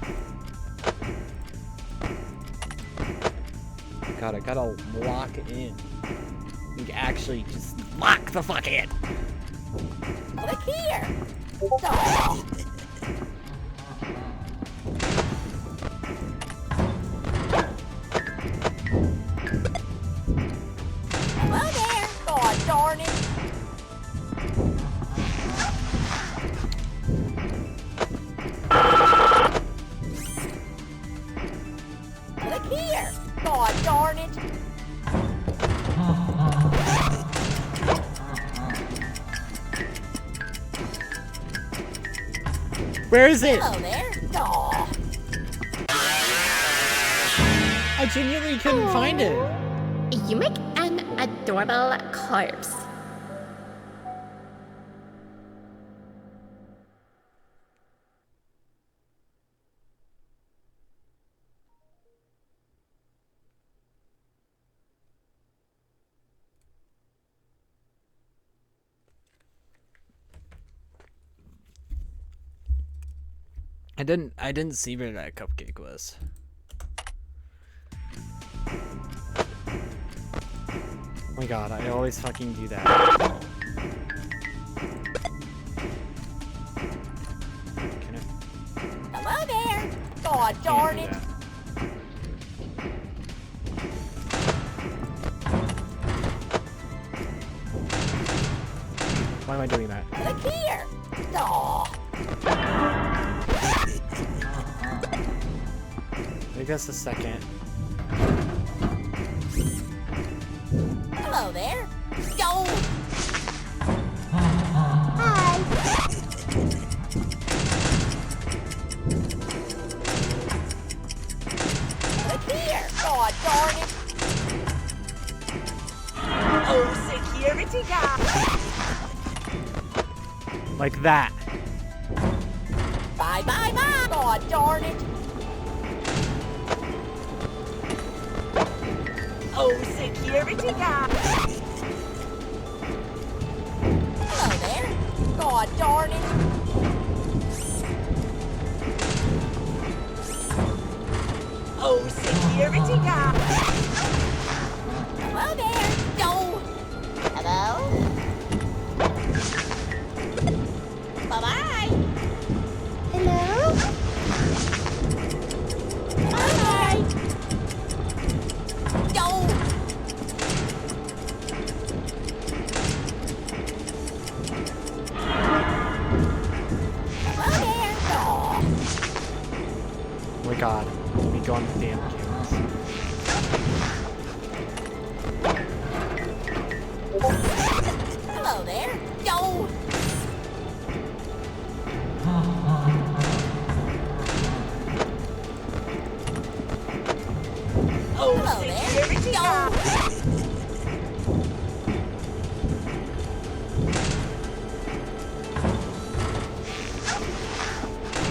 God, I gotta lock it in. Like, actually, just lock the fuck in. Look here. Oh. Hello there. God darn it. Look here. God darn it. Where is it? Hello there. Aw. I genuinely couldn't find it. You make an adorable corpse. I didn't see where that cupcake was. Oh my god, I always fucking do that. Can I? Hello there. God darn Can't it. do that. Why am I doing that? Look here. Aw. I guess a second. Hello there. Go. Look here. God darn it. Oh, security guard. Like that. Bye, bye, bye. God darn it. Oh, security guard. Hello there. God darn it. Oh, security guard. Hello there. Go. Hello. Bye-bye. Hello. Bye-bye. Go. Hello there. Aw. Oh my god. Let me go on the damn cameras. Hello there. Go. Oh, hello there. Go.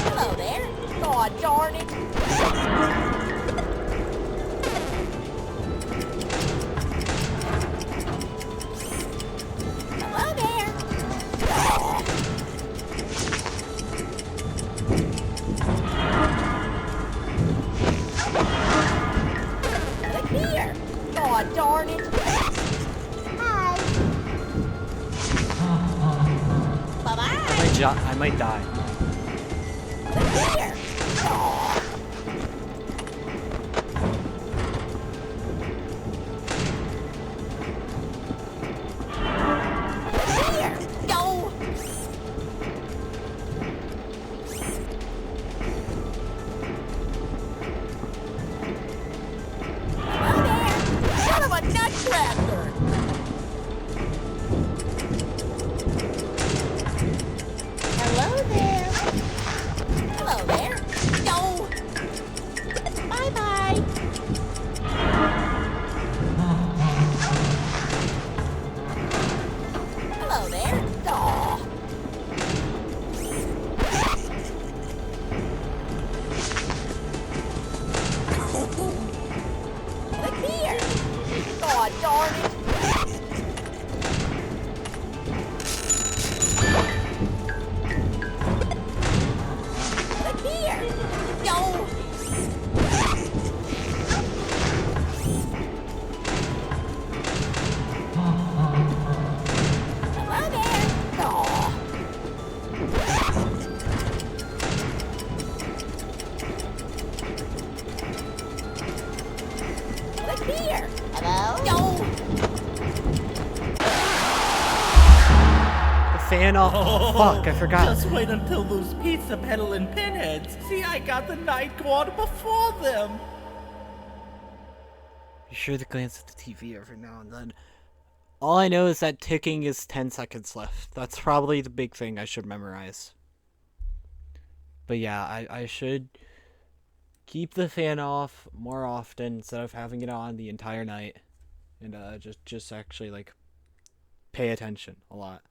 Hello there. God darn it. Hello there. Aw. Look here. God darn it. Hi. Bye-bye. I might die. Look here. Aw. Look here. Go. Hello there. Son of a nutcracker. Hello there. Hello there. Look here. Hello? Yo. The fan off. Oh, fuck, I forgot. Just wait until those pizza peddling pinheads see I got the night guard before them. Be sure to glance at the TV every now and then. All I know is that ticking is 10 seconds left. That's probably the big thing I should memorize. But yeah, I should keep the fan off more often instead of having it on the entire night. And just actually, like, pay attention a lot.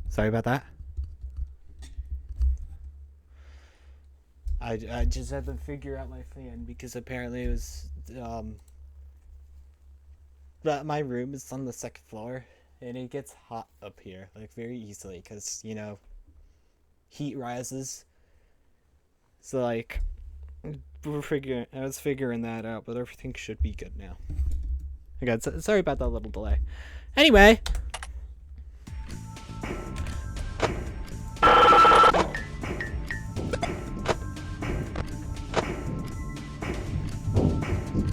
Sorry about that. I just had to figure out my fan because apparently it was that my room is on the second floor and it gets hot up here like very easily because you know heat rises. So like I was figuring that out, but everything should be good now. Again, sorry about that little delay. Anyway.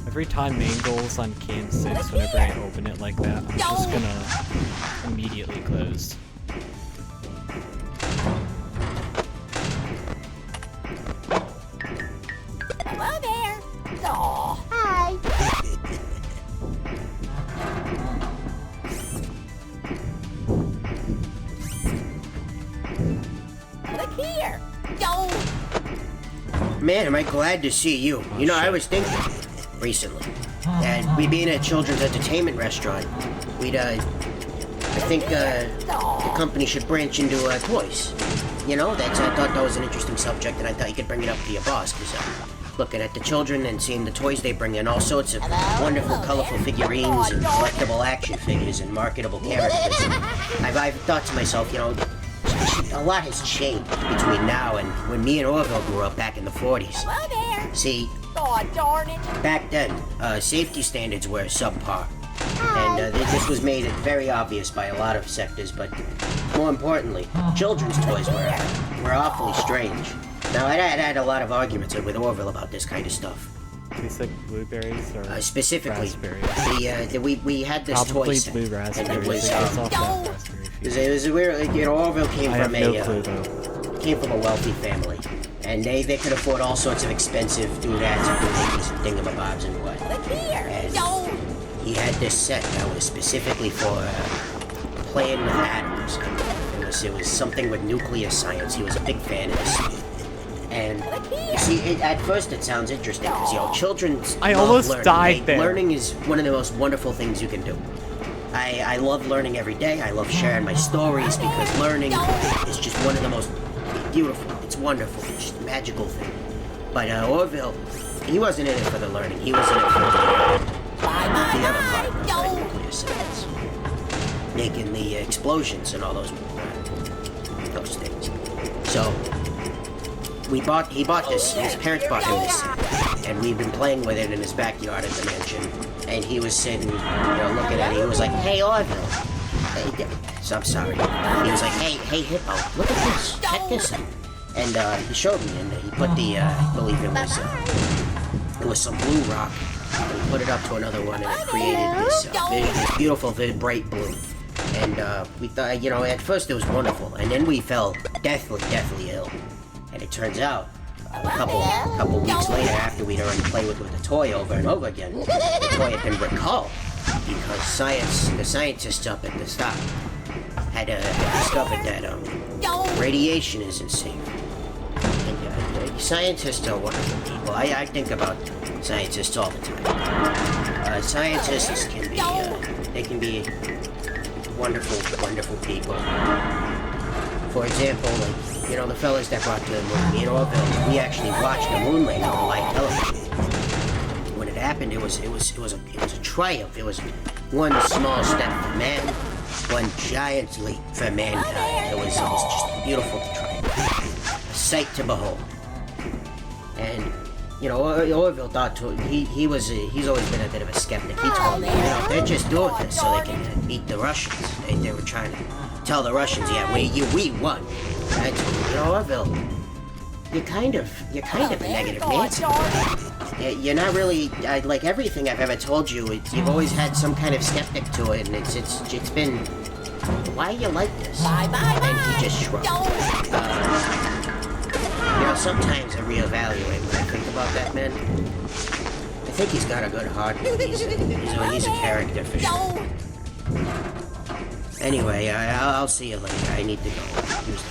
Every time Mangle's on Cam 6, whenever I open it like that, I'm just gonna immediately close. Hello there. Aw. Hi. Look here. Yo. Man, am I glad to see you. You know, I was thinking recently that we being a children's entertainment restaurant, we'd, I think, the company should branch into toys. You know, I thought that was an interesting subject, and I thought you could bring it up to your boss, because looking at the children and seeing the toys they bring in, all sorts of wonderful, colorful figurines and collectible action figures and marketable characters. I've thought to myself, you know, a lot has changed between now and when me and Orville grew up back in the 40s. Hello there. See, God darn it. back then, safety standards were subpar. And this was made very obvious by a lot of sectors, but more importantly, children's toys were awfully strange. Now, I had a lot of arguments with Orville about this kind of stuff. Tastes like blueberries or specifically, raspberries? we had this Probably toy set, blue and raspberries. it was, It's off that raspberry field. it was weird. You know, Orville came I from have no clue, though. came from a wealthy family, and they could afford all sorts of expensive doodads and doohickeys and thingamabobs and what. Look here. And Yo. he had this set that was specifically for playing with atoms. It was something with nuclear science. He was a big fan of this. And you see, at first it sounds interesting because, you know, children's I love almost learning. died there. Learning is one of the most wonderful things you can do. I love learning every day. I love sharing my stories because learning is just one of the most beautiful. It's wonderful. It's just a magical thing. But Orville, he wasn't in it for the learning. He was in it for the other part of nuclear science. Making the explosions and all those things. So, he bought this, his parents bought him this set, and we've been playing with it in his backyard at the mansion, and he was sitting, looking at it, he was like, hey, Orville. Hey, so I'm sorry. He was like, hey, Hippo, look at this, check this out. And he showed me, and he put the, I believe it was some blue rock, and he put it up to another one, and it created this beautiful, bright blue. And we thought, at first it was wonderful, and then we fell deathly ill. And it turns out, a couple weeks later, after we'd already played with the toy over and over again, the toy had been recalled because the scientists up at the stop had discovered that radiation isn't safe. And scientists are wonderful people. I think about scientists all the time. Scientists can be wonderful people. For example, the fellas that brought the moon, me and Orville, we actually watched the moon landing on live television. When it happened, it was a triumph. It was one small step for man, one giant leap for mankind. It was just beautiful to try. A sight to behold. And Orville thought he's always been a bit of a skeptic. He told me, they're just doing this so they can beat the Russians. They were trying to tell the Russians, yeah, we won. And I told him, Orville, you're kind of a negative Nancy. You're not really, like everything I've ever told you, you've always had some kind of skeptic to it, and it's been, why are you like this? And he just shrugged. Sometimes I reevaluate when I think about that man. I think he's got a good heart. He's a character for sure. Anyway, I'll see you later. I need to go. Here's the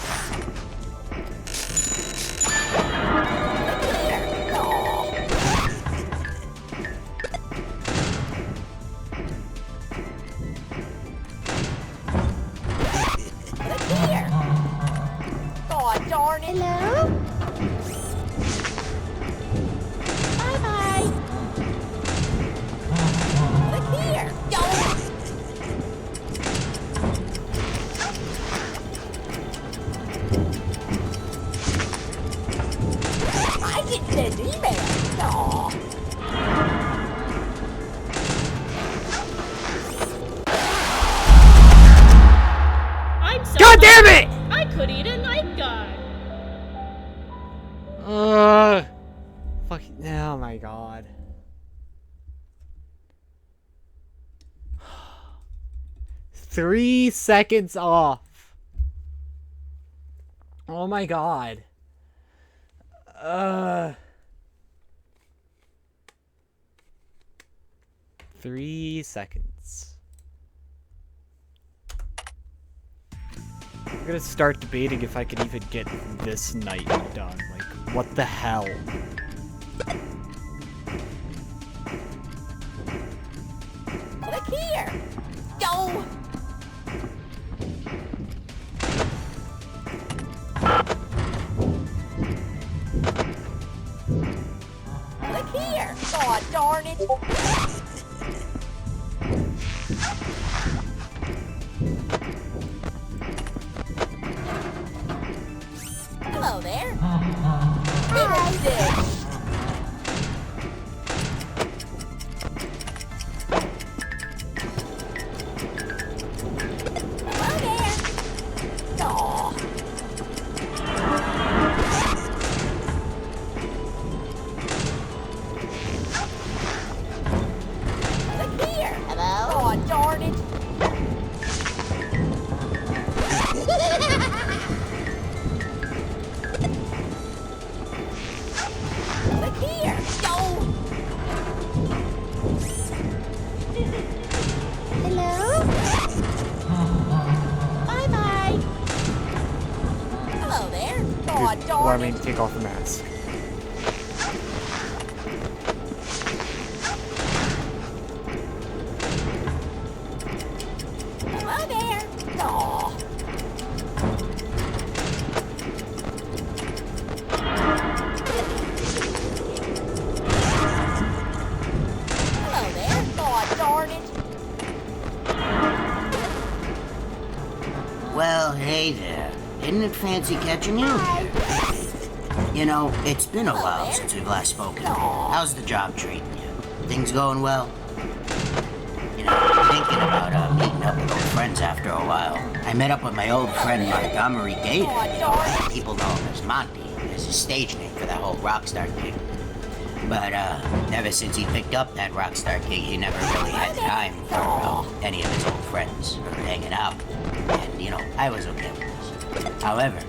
God darn it. Hello? Bye-bye. Look here. I get this email. Aw. I'm so God damn it! I could eat a night guard. Fucking, oh my god. Three seconds off. Oh my god. 3 seconds. I'm gonna start debating if I could even get this night done. Like, what the hell? Look here. Yo. Look here. God darn it. Hello there. Fiddlesticks. Hello there. Aw. Look here. Hello. God darn it. Look here. Yo. Hello. Bye-bye. Hello there. God Dude, darn allow it. me to take off the mask. Hello there. Aw. it fancy catching you here? You know, it's been a while since we've last spoken. How's the job treating you? Things going well? You know, I'm thinking about meeting up with old friends after a while. I met up with my old friend Montgomery Gator. You know, people know him as Monty. It's his stage name for that whole rockstar gig. But ever since he picked up that rockstar gig, he never really had time for any of his old friends or hanging out. And, you know, I was okay with this. However,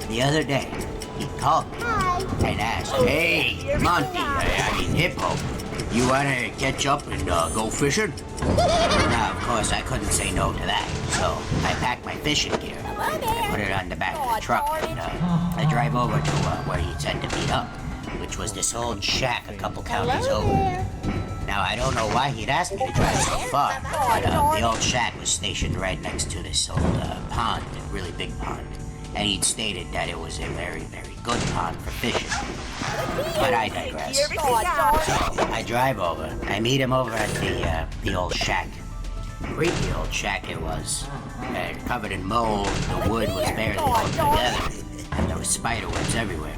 the other day, he called me and asked, "Hey, Monty, I mean Hippo, you wanna catch up and go fishing?" Now, of course, I couldn't say no to that, so I packed my fishing gear. I put it on the back of the truck, and I drive over to where he said to meet up, which was this old shack a couple counties over. Now, I don't know why he'd asked me to drive so far, but the old shack was stationed right next to this old pond, a really big pond, and he'd stated that it was a very, very good pond for fishing. But I digress. So, I drive over. I meet him over at the old shack. Creepy old shack it was. Covered in mold, the wood was barely holding together, and there were spiderwebs everywhere.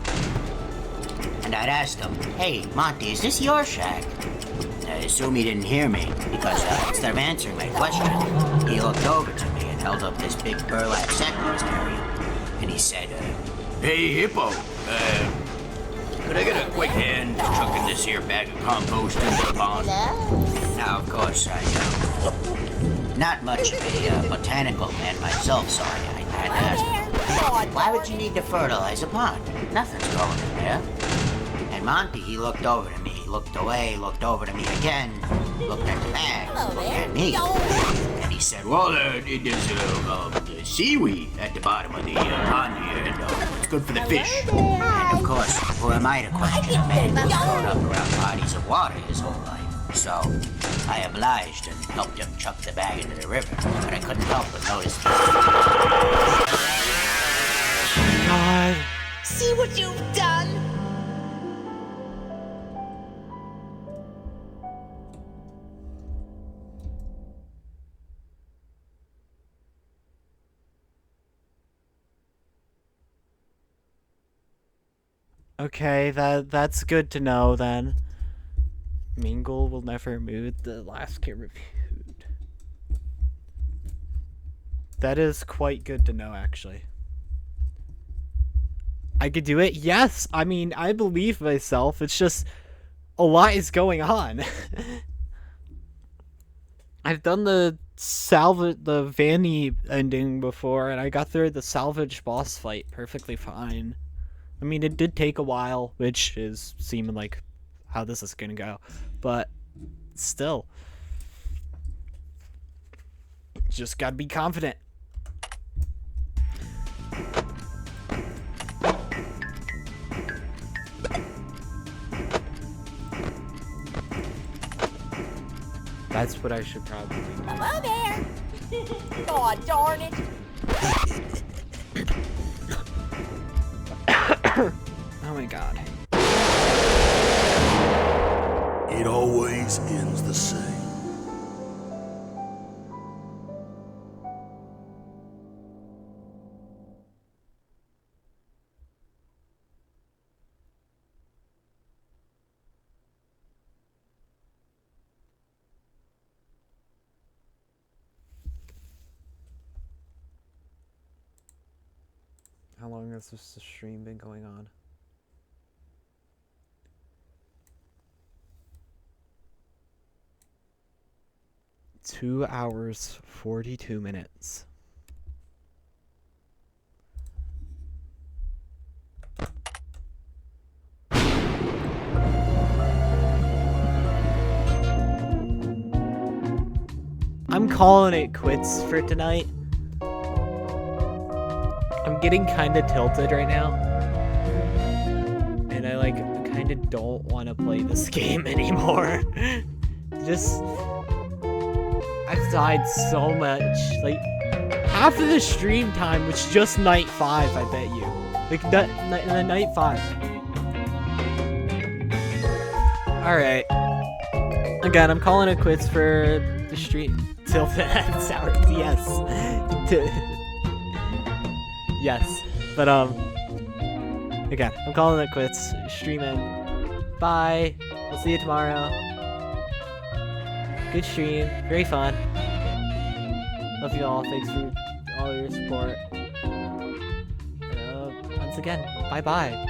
And I'd asked him, "Hey, Monty, is this your shack?" I assume he didn't hear me, because instead of answering my question, he looked over to me and held up this big burlap sack he was carrying. And he said, "Hey, Hippo, could I get a quick hand chucking this here bag of compost into the pond?" Now, of course, not much of a botanical man myself, so I had to ask him, "Why would you need to fertilize a pond? Nothing's growing in there." And Monty, he looked over to me, looked away, looked over to me again, looked at the bag, looked at me, and he said, "Well, there's seaweed at the bottom of the pond here, and it's good for the fish." And of course, who am I to question a man who's grown up around bodies of water his whole life? So, I obliged and helped him chuck the bag into the river, but I couldn't help but notice. God. See what you've done? Okay, that's good to know then. Mingle will never move the last kid reviewed. That is quite good to know, actually. I could do it? Yes! I mean, I believe myself. It's just a lot is going on. I've done the Vanny ending before, and I got through the salvage boss fight perfectly fine. I mean, it did take a while, which is seeming like how this is gonna go, but still, just gotta be confident. That's what I should probably do. Hello there. God darn it. Oh my god. It always ends the same. How long has this stream been going on? Two hours, 42 minutes. I'm calling it quits for tonight. I'm getting kind of tilted right now. And I kind of don't want to play this game anymore. Just, I've died so much. Like, half of the stream time was just night 5, I bet you. Like, the night 5. Alright. Again, I'm calling it quits for the stream. Tilted at sour. Yes. Yes. But again, I'm calling it quits. Streaming. Bye. We'll see you tomorrow. Good stream. Very fun. Love you all. Thanks for all your support. Once again, bye bye.